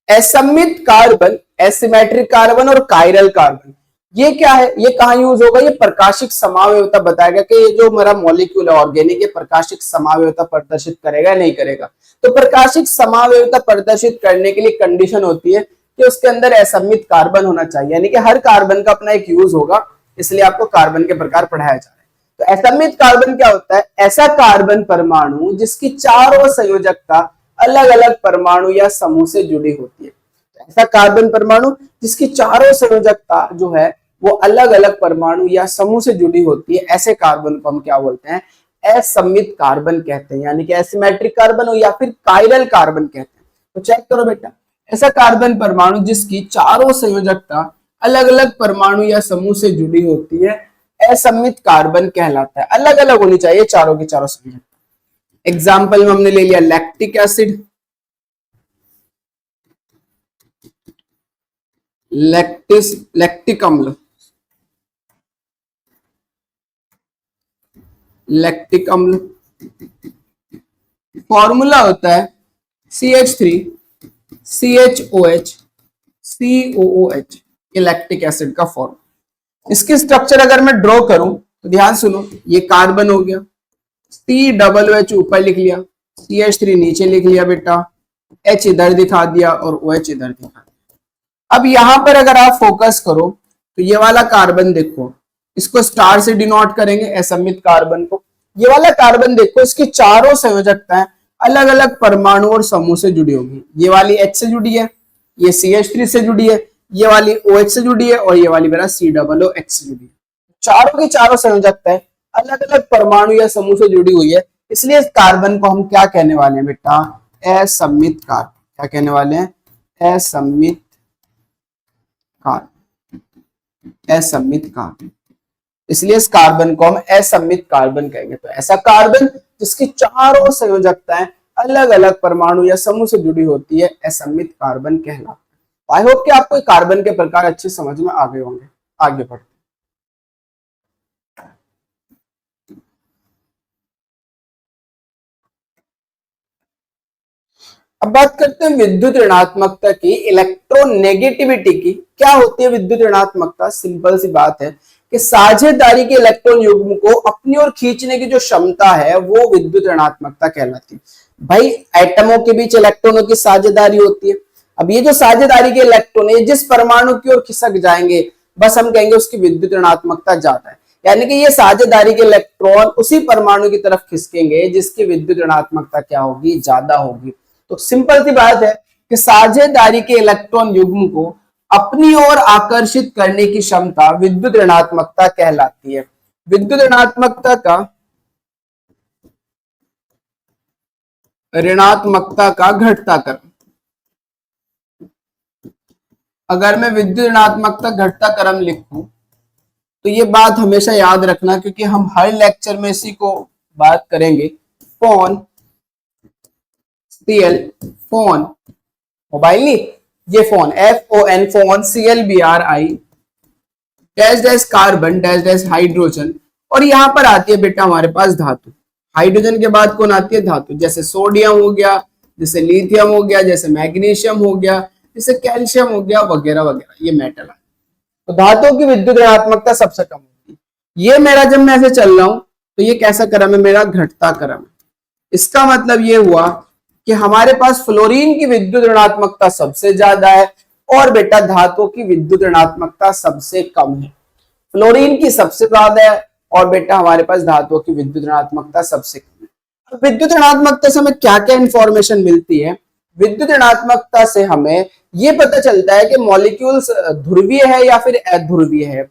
असममित कार्बन, एसिमेट्रिक कार्बन और कायरल कार्बन, ये क्या है? ये कहां यूज होगा? ये प्रकाशिक समावयवता बताएगा कि ये जो हमारा मॉलिक्यूल है ऑर्गेनिक, ये प्रकाशिक समावयवता प्रदर्शित करेगा नहीं करेगा। तो प्रकाशिक समावयवता प्रदर्शित करने के लिए कंडीशन होती है कि उसके अंदर असममित कार्बन होना चाहिए, यानी कि हर कार्बन का अपना एक यूज होगा, इसलिए आपको कार्बन के प्रकार पढ़ाया जा रहा है। तो असममित कार्बन क्या होता है? ऐसा कार्बन परमाणु जिसकी चारों संयोजकता अलग अलग परमाणु या समूह से जुड़ी होती है। ऐसा कार्बन परमाणु जिसकी चारों संयोजकता जो है वो अलग अलग परमाणु या समूह से जुड़ी होती है, ऐसे कार्बन को हम क्या बोलते हैं? असममित कार्बन कहते हैं, यानी कि एसिमेट्रिक कार्बन हो या फिर कायरल कार्बन कहते हैं। तो चेक करो बेटा, ऐसा कार्बन परमाणु जिसकी चारों संयोजकता अलग अलग परमाणु या समूह से जुड़ी होती है असममित कार्बन कहलाता है। अलग अलग होनी चाहिए चारों की चारों संयोजकता। एग्जाम्पल में हमने ले लिया लैक्टिक एसिड, लैक्टिक अम्ल, लैक्टिक अम्ल फॉर्मूला होता है CH3CHOH COOH, ये लैक्टिक एसिड का फॉर्मूला। इसकी स्ट्रक्चर अगर मैं ड्रॉ करूं तो ध्यान सुनो, ये कार्बन हो गया, COOH ऊपर लिख लिया, CH3 नीचे लिख लिया बेटा, H इधर दिखा दिया और OH इधर दिखा दिया। अब यहां पर अगर आप फोकस करो तो ये वाला कार्बन देखो, इसको स्टार से डिनोट करेंगे असममित कार्बन को। ये वाला कार्बन देखो, इसकी चारों संयोजकताएं अलग अलग परमाणु और समूह से जुड़ी होगी। ये वाली H से जुड़ी है, ये CH3 से जुड़ी है, ये वाली OH से जुड़ी है और ये वाली मेरा COOH से जुड़ी है। चारों की चारों संयोजकताएं अलग अलग परमाणु या समूह से जुड़ी हुई है, इसलिए इस कार्बन को हम क्या कहने वाले हैं बेटा, असममित कार्बन। क्या कहने वाले हैं, असममित कार्बन, असममित कार्बन। इसलिए इस कार्बन को हम असममित कार्बन कहेंगे। तो ऐसा कार्बन जिसकी चारों संयोजकताएं अलग अलग परमाणु या समूह से जुड़ी होती है असममित कार्बन कहलाता है। आई होप कि आपको कार्बन के प्रकार अच्छे समझ में आ गए होंगे। आगे बढ़ते अब बात करते हैं विद्युत ऋणात्मकता की, इलेक्ट्रोनेगेटिविटी की। क्या होती है विद्युत ऋणात्मकता? सिंपल सी बात है कि साझेदारी के इलेक्ट्रॉन युग्म को अपनी ओर खींचने की जो क्षमता है वो विद्युत ऋणात्मकता कहलाती है। भाई एटमों के बीच इलेक्ट्रॉनों की साझेदारी होती है। अब ये जो साझेदारी के इलेक्ट्रॉन है जिस परमाणु की ओर खिसक जाएंगे बस हम कहेंगे उसकी विद्युत ऋणात्मकता ज्यादा है। यानी कि ये साझेदारी के इलेक्ट्रॉन उसी परमाणु की तरफ खिसकेंगे जिसकी विद्युत ऋणात्मकता क्या होगी, ज्यादा होगी। तो सिंपल सी बात है कि साझेदारी के इलेक्ट्रॉन युग्म को अपनी ओर आकर्षित करने की क्षमता विद्युत ऋणात्मकता कहलाती है। विद्युत ऋणात्मकता का घटता क्रम। अगर मैं विद्युत ऋणात्मकता घटता क्रम लिखूं तो ये बात हमेशा याद रखना, क्योंकि हम हर लेक्चर में इसी को बात करेंगे। फोन CL, फोन मोबाइल नहीं, ये phone FON, phone CLBRI, dash dash carbon, dash dash hydrogen, और यहां पर आती है बेटा हमारे पास धातु। हाइड्रोजन के बाद कौन आती है? धातु। जैसे सोडियम हो गया, जैसे लिथियम हो गया, जैसे मैग्नीशियम हो गया, जैसे कैल्शियम हो गया, वगैरह वगैरह, ये मेटल है। तो धातुओं की विद्युत ऋणात्मकता सबसे कम होती है। ये मेरा जब मैं ऐसे चल रहा हूं तो ये कैसा क्रम है? मेरा घटता क्रम है। इसका मतलब ये हुआ कि हमारे पास फ्लोरीन की विद्युत ऋणात्मकता सबसे ज्यादा है और बेटा धातुओं की विद्युत ऋणात्मकता सबसे कम है। फ्लोरीन की सबसे ज्यादा है और बेटा हमारे पास धातुओं की विद्युत ऋणात्मकता सबसे कम है। अब विद्युत ऋणात्मकता से हमें क्या क्या इंफॉर्मेशन मिलती है? विद्युत ऋणात्मकता से हमें यह पता चलता है कि मॉलिक्यूल्स ध्रुवीय है या फिर अध्रुवीय है।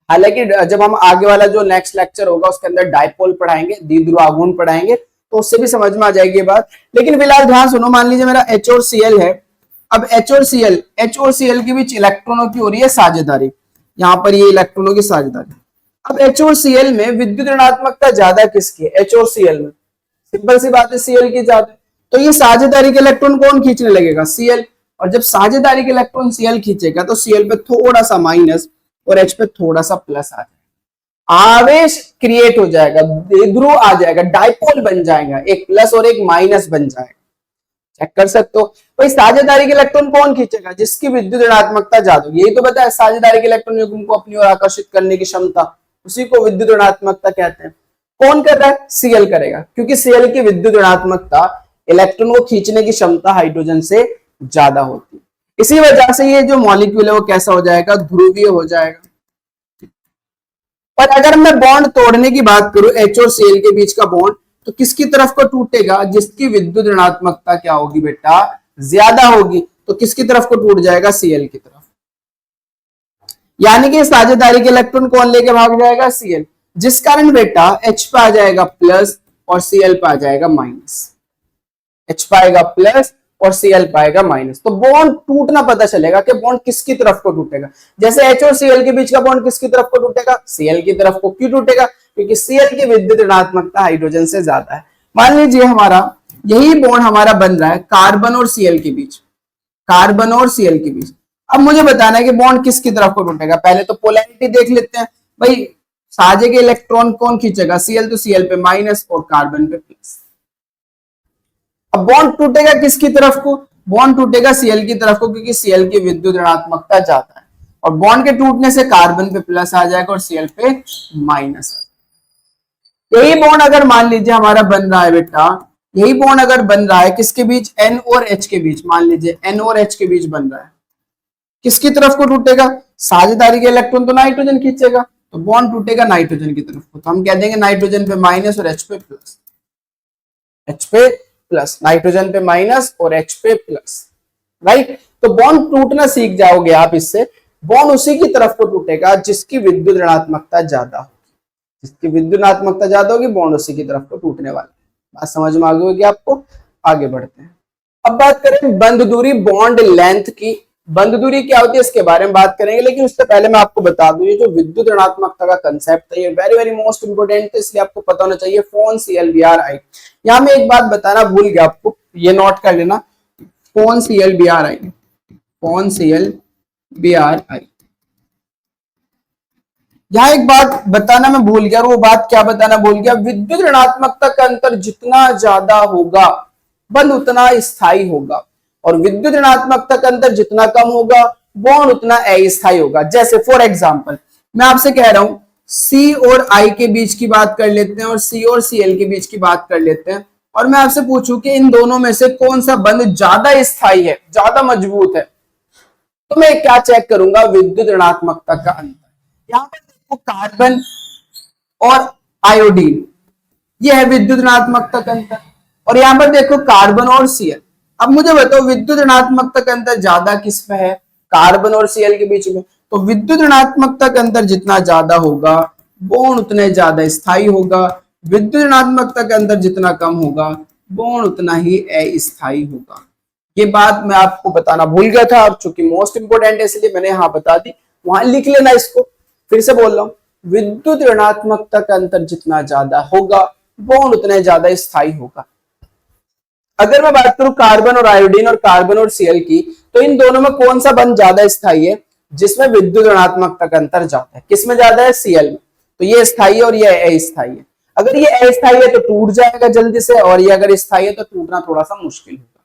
हालांकि जब हम आगे वाला जो नेक्स्ट लेक्चर होगा उसके अंदर डायपोल पढ़ाएंगे, द्विध्रुव आघूर्ण पढ़ाएंगे, तो उससे भी समझ में आ जाएगी बात। लेकिन फिलहाल ध्यान सुनो, मान लीजिए मेरा H और Cl है। अब H और Cl के बीच इलेक्ट्रॉनों की हो रही है साझेदारी। यहाँ पर ये इलेक्ट्रॉनों की साझेदारी। अब H और Cl में विद्युत ऋणात्मकता ज्यादा किसकी है? H और Cl में। सिंपल सी बात है, Cl की ज्यादा। तो ये साझेदारी के इलेक्ट्रॉन कौन खींचने लगेगा? Cl। और जब साझेदारी के इलेक्ट्रॉन Cl खींचेगा तो Cl पे थोड़ा सा माइनस और H पे थोड़ा सा प्लस आ जाएगा, आवेश क्रिएट हो जाएगा, द्विध्रुव आ जाएगा, डायपोल बन जाएगा, एक प्लस और एक माइनस बन जाएगा। चेक कर सकते हो। भाई साझेदारी के इलेक्ट्रॉन कौन खींचेगा? जिसकी विद्युत ऋणात्मकता ज्यादा। यही तो बताया, साझेदारी के इलेक्ट्रॉन युग्म को अपनी ओर आकर्षित करने की क्षमता, उसी को विद्युत ऋणात्मकता कहते हैं। कौन कर रहा है? Cl करेगा, क्योंकि Cl की विद्युत ऋणात्मकता इलेक्ट्रॉन को खींचने की क्षमता हाइड्रोजन से ज्यादा होती है। इसी वजह से ये जो मॉलिक्यूल है वो कैसा हो जाएगा? ध्रुवीय हो जाएगा। पर अगर मैं बॉन्ड तोड़ने की बात करूं H और Cl के बीच का बॉन्ड, तो किसकी तरफ को टूटेगा? जिसकी विद्युत ऋणात्मकता क्या होगी बेटा? ज्यादा होगी। तो किसकी तरफ को टूट जाएगा? Cl की तरफ। यानी कि साझेदारी के इलेक्ट्रॉन कौन लेके भाग जाएगा? Cl। जिस कारण बेटा H पे आ जाएगा प्लस और Cl पे आ जाएगा माइनस। H पे आएगा प्लस और Cl पाएगा माइनस। तो बॉन्ड टूटना पता चलेगा कि बॉन्ड किसकी तरफ को टूटेगा। जैसे H और Cl के बीच का बॉन्ड किसकी तरफ को टूटेगा, Cl की तरफ को। क्यों टूटेगा, क्योंकि Cl की विद्युत ऋणात्मकता हाइड्रोजन से ज्यादा है। मान लीजिए हमारा यही बॉन्ड हमारा बन रहा है कार्बन और Cl के बीच, कार्बन और Cl के बीच। अब मुझे बताना है कि बॉन्ड किसकी तरफ को टूटेगा। पहले तो पोलैरिटी देख लेते हैं भाई, साझे के इलेक्ट्रॉन कौन खींचेगा, Cl, तो Cl पे माइनस और कार्बन पे प्लस। अब बॉन्ड टूटेगा किसकी तरफ को, बॉन्ड टूटेगा Cl की तरफ को, क्योंकि Cl की विद्युत ऋणात्मकता ज्यादा है। और बॉन्ड के टूटने से कार्बन पे प्लस आ जाएगा और Cl पे माइनस। यही बॉन्ड अगर मान लीजिए हमारा बन रहा है बेटा, यही बॉन्ड अगर बन रहा है किसके बीच, N और H के बीच, मान लीजिए N और H के बीच बन रहा है, किसकी तरफ को टूटेगा, साझेदारी के इलेक्ट्रॉन तो नाइट्रोजन खींचेगा, तो बॉन्ड टूटेगा नाइट्रोजन की तरफ को। तो हम कह देंगे नाइट्रोजन पे माइनस और H पे प्लस, H पे प्लस, नाइट्रोजन पे माइनस और H पे प्लस, राइट। तो बॉन्ड टूटना सीख जाओगे आप इससे। बॉन्ड उसी की तरफ को टूटेगा जिसकी विद्युत ऋणात्मकता ज्यादा होगी, जिसकी विद्युत ऋणात्मकता ज्यादा होगी बॉन्ड उसी की तरफ को टूटने वाला। बात समझ में आ गई होगी आपको। आगे बढ़ते हैं। अब बात करें बंध दूरी, बॉन्ड लेंथ की। बंध दूरी क्या होती है इसके बारे में बात करेंगे, लेकिन उससे पहले मैं आपको बता दूं, ये जो विद्युत ऋणात्मकता का कंसेप्ट है ये वेरी वेरी मोस्ट इंपोर्टेंट है, इसलिए आपको पता होना चाहिए। Phone ClBr_I। यहाँ में एक बात बताना भूल गया आपको, ये नोट कर लेना, फोन ClBr_I, फोन ClBr_I। यहाँ एक बात बताना मैं भूल गया, वो बात क्या बताना भूल गया, विद्युत ऋणात्मकता का अंतर जितना ज्यादा होगा बंध उतना स्थायी होगा, और विद्युत ऋणात्मकता का अंतर जितना कम होगा बॉन्ड उतना अस्थायी होगा। जैसे फॉर एग्जांपल मैं आपसे कह रहा हूं C और I के बीच की बात कर लेते हैं और C और Cl के बीच की बात कर लेते हैं, और मैं आपसे पूछूं कि इन दोनों में से कौन सा बंध ज्यादा स्थायी है, ज्यादा मजबूत है, तो मैं क्या चेक करूंगा, विद्युत ऋणात्मकता का अंतर। यहां पर देखो कार्बन और आयोडीन, ये है विद्युत ऋणात्मकता का अंतर, और यहां पर देखो कार्बन और Cl। अब मुझे बताओ विद्युत ऋणात्मकता का अंतर ज्यादा किस में है, कार्बन और Cl के बीच में। तो विद्युत ऋणात्मकता का अंतर जितना ज्यादा होगा बॉन्ड उतने ज्यादा स्थायी होगा, विद्युत ऋणात्मकता का अंतर जितना कम होगा बॉन्ड उतना ही अस्थायी होगा। ये बात मैं आपको बताना भूल गया था, अब चूंकि मोस्ट इंपोर्टेंट है इसलिए मैंने यहां बता दी, वहां लिख लेना इसको। फिर से बोल रहा हूं, विद्युत ऋणात्मकता का अंतर जितना ज्यादा होगा बॉन्ड उतना ज्यादा स्थायी होगा। अगर मैं बात करूं कार्बन और आयोडीन और कार्बन और Cl की, तो इन दोनों में कौन सा बंध ज्यादा स्थायी है, जिसमें विद्युत ऋणात्मकता का अंतर ज्यादा है। किसमें ज्यादा है, Cl में। तो ये स्थायी है और ये अस्थायी है। अगर ये अस्थायी है तो टूट जाएगा जल्दी से, और ये अगर स्थायी है तो टूटना थोड़ा सा मुश्किल होगा।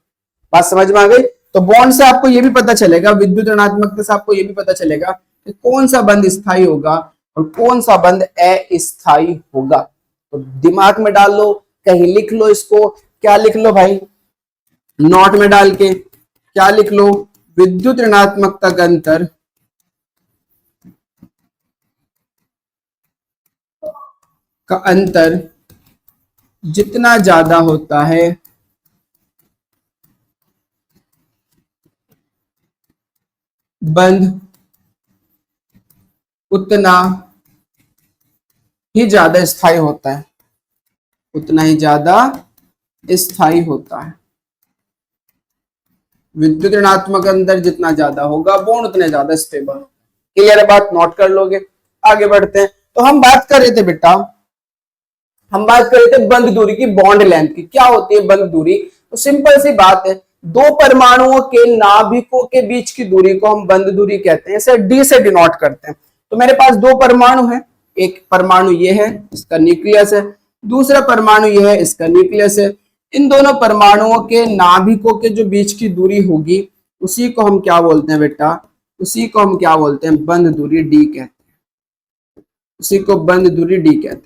बात समझ में आ गई। तो बॉन्ड से आपको ये भी पता चलेगा, विद्युत ऋणात्मकता से आपको ये भी पता चलेगा कि कौन सा बंध स्थायी होगा और कौन सा बंध अस्थायी होगा। तो दिमाग में डाल लो, कहीं लिख लो इसको। क्या लिख लो भाई, नोट में डाल के क्या लिख लो, विद्युत ऋणात्मकता का अंतर जितना ज्यादा होता है बंध उतना ही ज्यादा स्थायी होता है, उतना ही ज्यादा स्थायी होता है। विद्युत ऋणात्मक अंतर जितना ज्यादा होगा बॉन्ड उतने ज्यादा स्टेबल। क्लियर है बात, नोट कर लोगे। आगे बढ़ते हैं। तो हम बात कर रहे थे बेटा, हम बात कर रहे थे बंध दूरी की, बॉन्ड लेंथ की। क्या होती है बंध दूरी, तो सिंपल सी बात है, दो परमाणुओं के नाभिकों के बीच की दूरी को हम बंध दूरी कहते हैं, इसे डी से डिनोट करते हैं। तो मेरे पास दो परमाणु है, एक परमाणु ये है, इसका न्यूक्लियस है, दूसरा परमाणु ये है, इसका न्यूक्लियस है। इन दोनों परमाणुओं के नाभिकों के जो बीच की दूरी होगी उसी को हम क्या बोलते हैं बेटा, उसी को हम क्या बोलते हैं, बंध दूरी डी कहते हैं। उसी को बंध दूरी डी कहते हैं,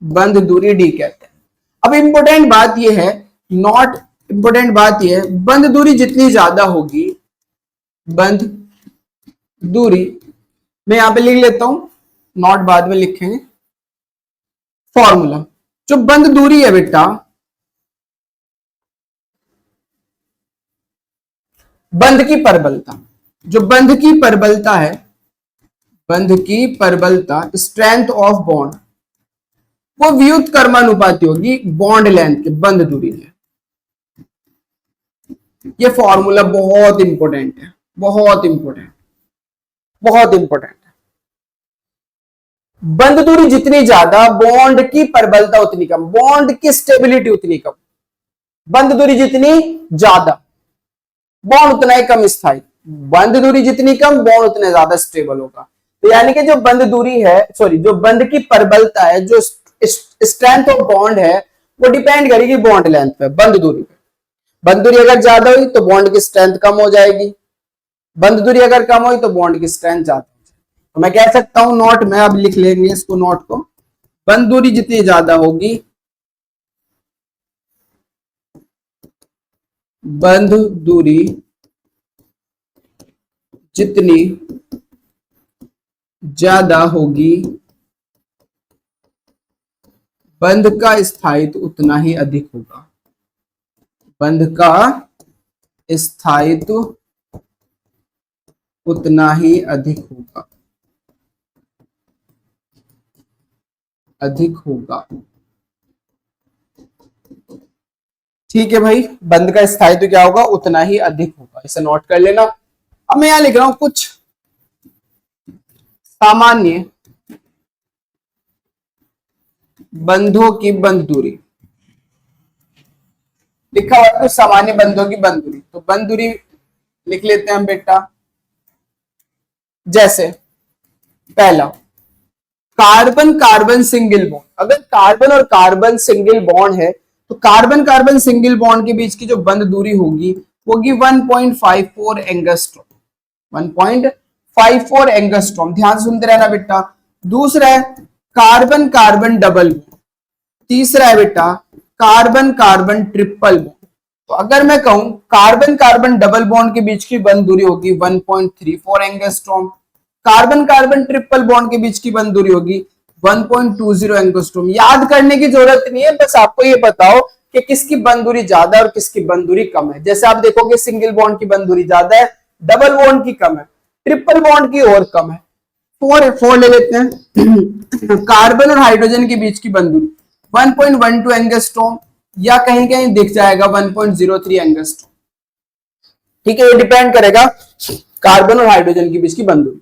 बंध दूरी डी कहते हैं। अब इंपॉर्टेंट बात यह है, नॉट इंपॉर्टेंट बात यह है, बंध दूरी जितनी ज्यादा होगी, बंध दूरी, मैं यहां पे लिख लेता हूं, नॉट बाद में लिखेंगे, फॉर्मूला। जो बंध दूरी है बेटा, बंध की परबलता, जो बंध की परबलता है, बंध की परबलता, स्ट्रेंथ ऑफ बॉन्ड, वो व्युत्क्रमानुपाती होगी बॉन्ड लेंथ के, बंध दूरी है। ये फॉर्मूला बहुत इंपॉर्टेंट है, बहुत इंपॉर्टेंट, बहुत इंपॉर्टेंट है। बंद दूरी जितनी ज्यादा, बॉन्ड की प्रबलता उतनी कम, बॉन्ड की स्टेबिलिटी उतनी कम। बंद दूरी जितनी ज्यादा, बॉन्ड उतना ही कम स्थायी। बंद दूरी जितनी कम, बॉन्ड उतने ज्यादा स्टेबल होगा। तो यानी कि जो बंद दूरी है, सॉरी, जो बंद की प्रबलता है, जो स्ट्रेंथ ऑफ बॉन्ड है, वो डिपेंड करेगी बॉन्ड लेंथ पे, बंद दूरी पे। बंद दूरी अगर ज्यादा हुई तो बॉन्ड की स्ट्रेंथ कम हो जाएगी, बंद दूरी अगर कम हुई तो बॉन्ड की स्ट्रेंथ ज्यादा हो जाएगी। तो मैं कह सकता हूं, नोट में अब लिख लेंगे इसको, नोट को, बंद दूरी जितनी ज्यादा होगी, बंद दूरी जितनी ज्यादा होगी, बंध का स्थायित्व उतना ही अधिक होगा। बंध का स्थायित्व उतना ही अधिक होगा, अधिक होगा। ठीक है भाई, बंध का स्थायित्व क्या होगा, उतना ही अधिक होगा, इसे नोट कर लेना। अब मैं यहां लिख रहा हूं कुछ सामान्य बंधों की बंद दूरी, लिखा हुआ है कुछ सामान्य बंधों की बंद दूरी। तो बंद दूरी लिख लेते हैं हम बेटा। जैसे पहला, कार्बन कार्बन सिंगल बॉन्ड। अगर कार्बन और कार्बन सिंगल बॉन्ड है तो कार्बन कार्बन सिंगल बॉन्ड के बीच की जो बंद दूरी होगी वो होगी 1.54 एंगस्ट्रॉम। 1.54 एंगस्ट्रॉम, ध्यान सुनते रहना बेटा। दूसरा है कार्बन कार्बन डबल बॉन्ड। तीसरा है बेटा कार्बन कार्बन ट्रिपल बॉन्ड। तो अगर मैं कहूं कार्बन कार्बन डबल बॉन्ड के बीच की बंद दूरी होगी 1.34 angstrom, carbon carbon triple bond के बीच की बंद दूरी होगी 1.20 एंगस्ट्रॉम। याद करने की जरूरत नहीं है, बस आपको ये बताओ कि किसकी बंद दूरी ज्यादा और किसकी बंद दूरी कम है। जैसे आप देखोगे सिंगल बॉन्ड की बंद दूरी ज्यादा है, डबल बॉन्ड की कम है, ट्रिपल बॉन्ड की और कम है। फोर ले लेते हैं। कार्बन और हाइड्रोजन के बीच की बंद दूरी 1.12 एंगस्ट्रॉम या कहीं कहीं दिख जाएगा 1.03 एंगस्ट्रॉम। ठीक है, ये डिपेंड करेगा कार्बन और हाइड्रोजन के बीच की बंद दूरी।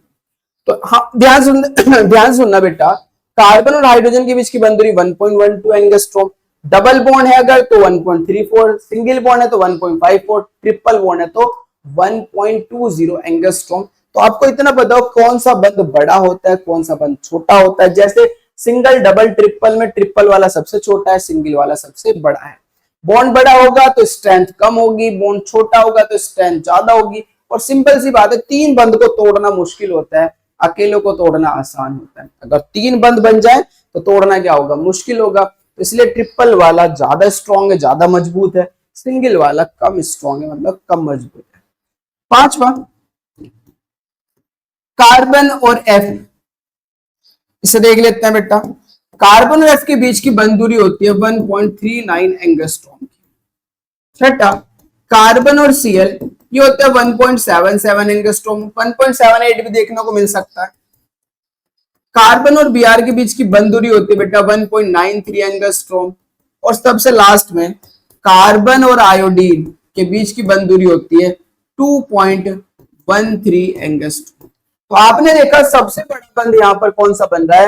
तो हाँ, ध्यान सुनना बेटा, कार्बन और हाइड्रोजन के बीच की बंद दूरी 1.12 एंगस्ट्रॉम, डबल बॉन्ड है अगर तो 1.34, सिंगल बॉन्ड है तो 1.54, ट्रिपल बॉन्ड है तो 1.20 एंगस्ट्रॉम। तो आपको इतना बताओ कौन सा बंद बड़ा होता है, कौन सा बंद छोटा होता है। जैसे सिंगल डबल ट्रिपल में ट्रिपल वाला सबसे छोटा है, सिंगल वाला सबसे बड़ा है। बॉन्ड बड़ा होगा तो स्ट्रेंथ कम होगी, बॉन्ड छोटा होगा तो स्ट्रेंथ ज्यादा होगी। और सिंपल सी बात है, तीन बंद को तोड़ना मुश्किल होता है, अकेले को तोड़ना आसान होता है। अगर तीन बंद बन जाए तो तोड़ना क्या होगा, मुश्किल होगा। इसलिए ट्रिपल वाला ज्यादा स्ट्रॉन्ग है, ज्यादा मजबूत है, सिंगल वाला कम स्ट्रॉन्ग है, मतलब कम मजबूत है। पांचवा, कार्बन और एफ, इसे देख लेते हैं बेटा। कार्बन और एफ के बीच की बंद दूरी होती है 1.39 एंगस्ट्रॉम की। छठा, कार्बन और सीएल, ये होता है 1.77 एंगस्ट्रॉम, 1.78 भी देखने को मिल सकता है। कार्बन और बीआर के बीच की बंद दूरी होती है बेटा 1.93 एंगस्ट्रॉम। और सबसे लास्ट में कार्बन और आयोडीन के बीच की बंद दूरी होती है 2.13 एंगस्ट्रॉम। तो आपने देखा सबसे बड़ा बंद यहां पर कौन सा बन रहा है,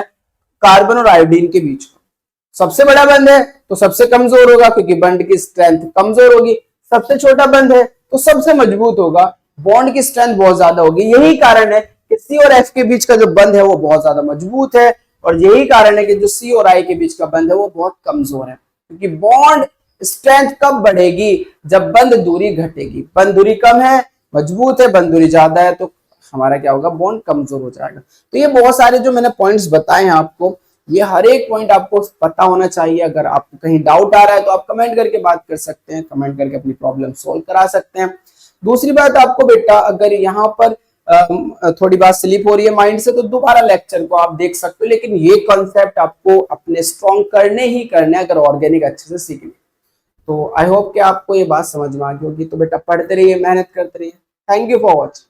कार्बन और आयोडीन के बीच का सबसे बड़ा बंद है तो सबसे कमजोर होगा क्योंकि बंड की स्ट्रेंथ कमजोर होगी। सबसे छोटा बंद है तो सबसे मजबूत होगा, बॉन्ड की स्ट्रेंथ बहुत ज्यादा होगी। यही कारण है कि सी और एफ के बीच का जो बंद है वो बहुत ज्यादा मजबूत है, और यही कारण है कि जो सी और आई के बीच का बंद है वो बहुत कमजोर है। क्योंकि बॉन्ड स्ट्रेंथ कब बढ़ेगी, जब बंद दूरी घटेगी। बंद दूरी कम है मजबूत है, बंद दूरी ज्यादा है तो हमारा क्या होगा, बॉन्ड कमजोर हो जाएगा। तो ये बहुत सारे जो मैंने पॉइंट्स बताए हैं आपको, ये हर एक पॉइंट आपको पता होना चाहिए। अगर आपको कहीं डाउट आ रहा है तो आप कमेंट करके बात कर सकते हैं, कमेंट करके अपनी प्रॉब्लम सोल्व करा सकते हैं। दूसरी बात आपको बेटा, अगर यहाँ पर थोड़ी बात स्लिप हो रही है माइंड से तो दोबारा लेक्चर को आप देख सकते हो, लेकिन ये कॉन्सेप्ट आपको अपने स्ट्रॉन्ग करने ही करने अगर ऑर्गेनिक अच्छे से सीखने। तो आई होप कि आपको ये बात समझ में आ गई होगी। तो बेटा पढ़ते रहिए, मेहनत करते रहिए। Thank you for watching.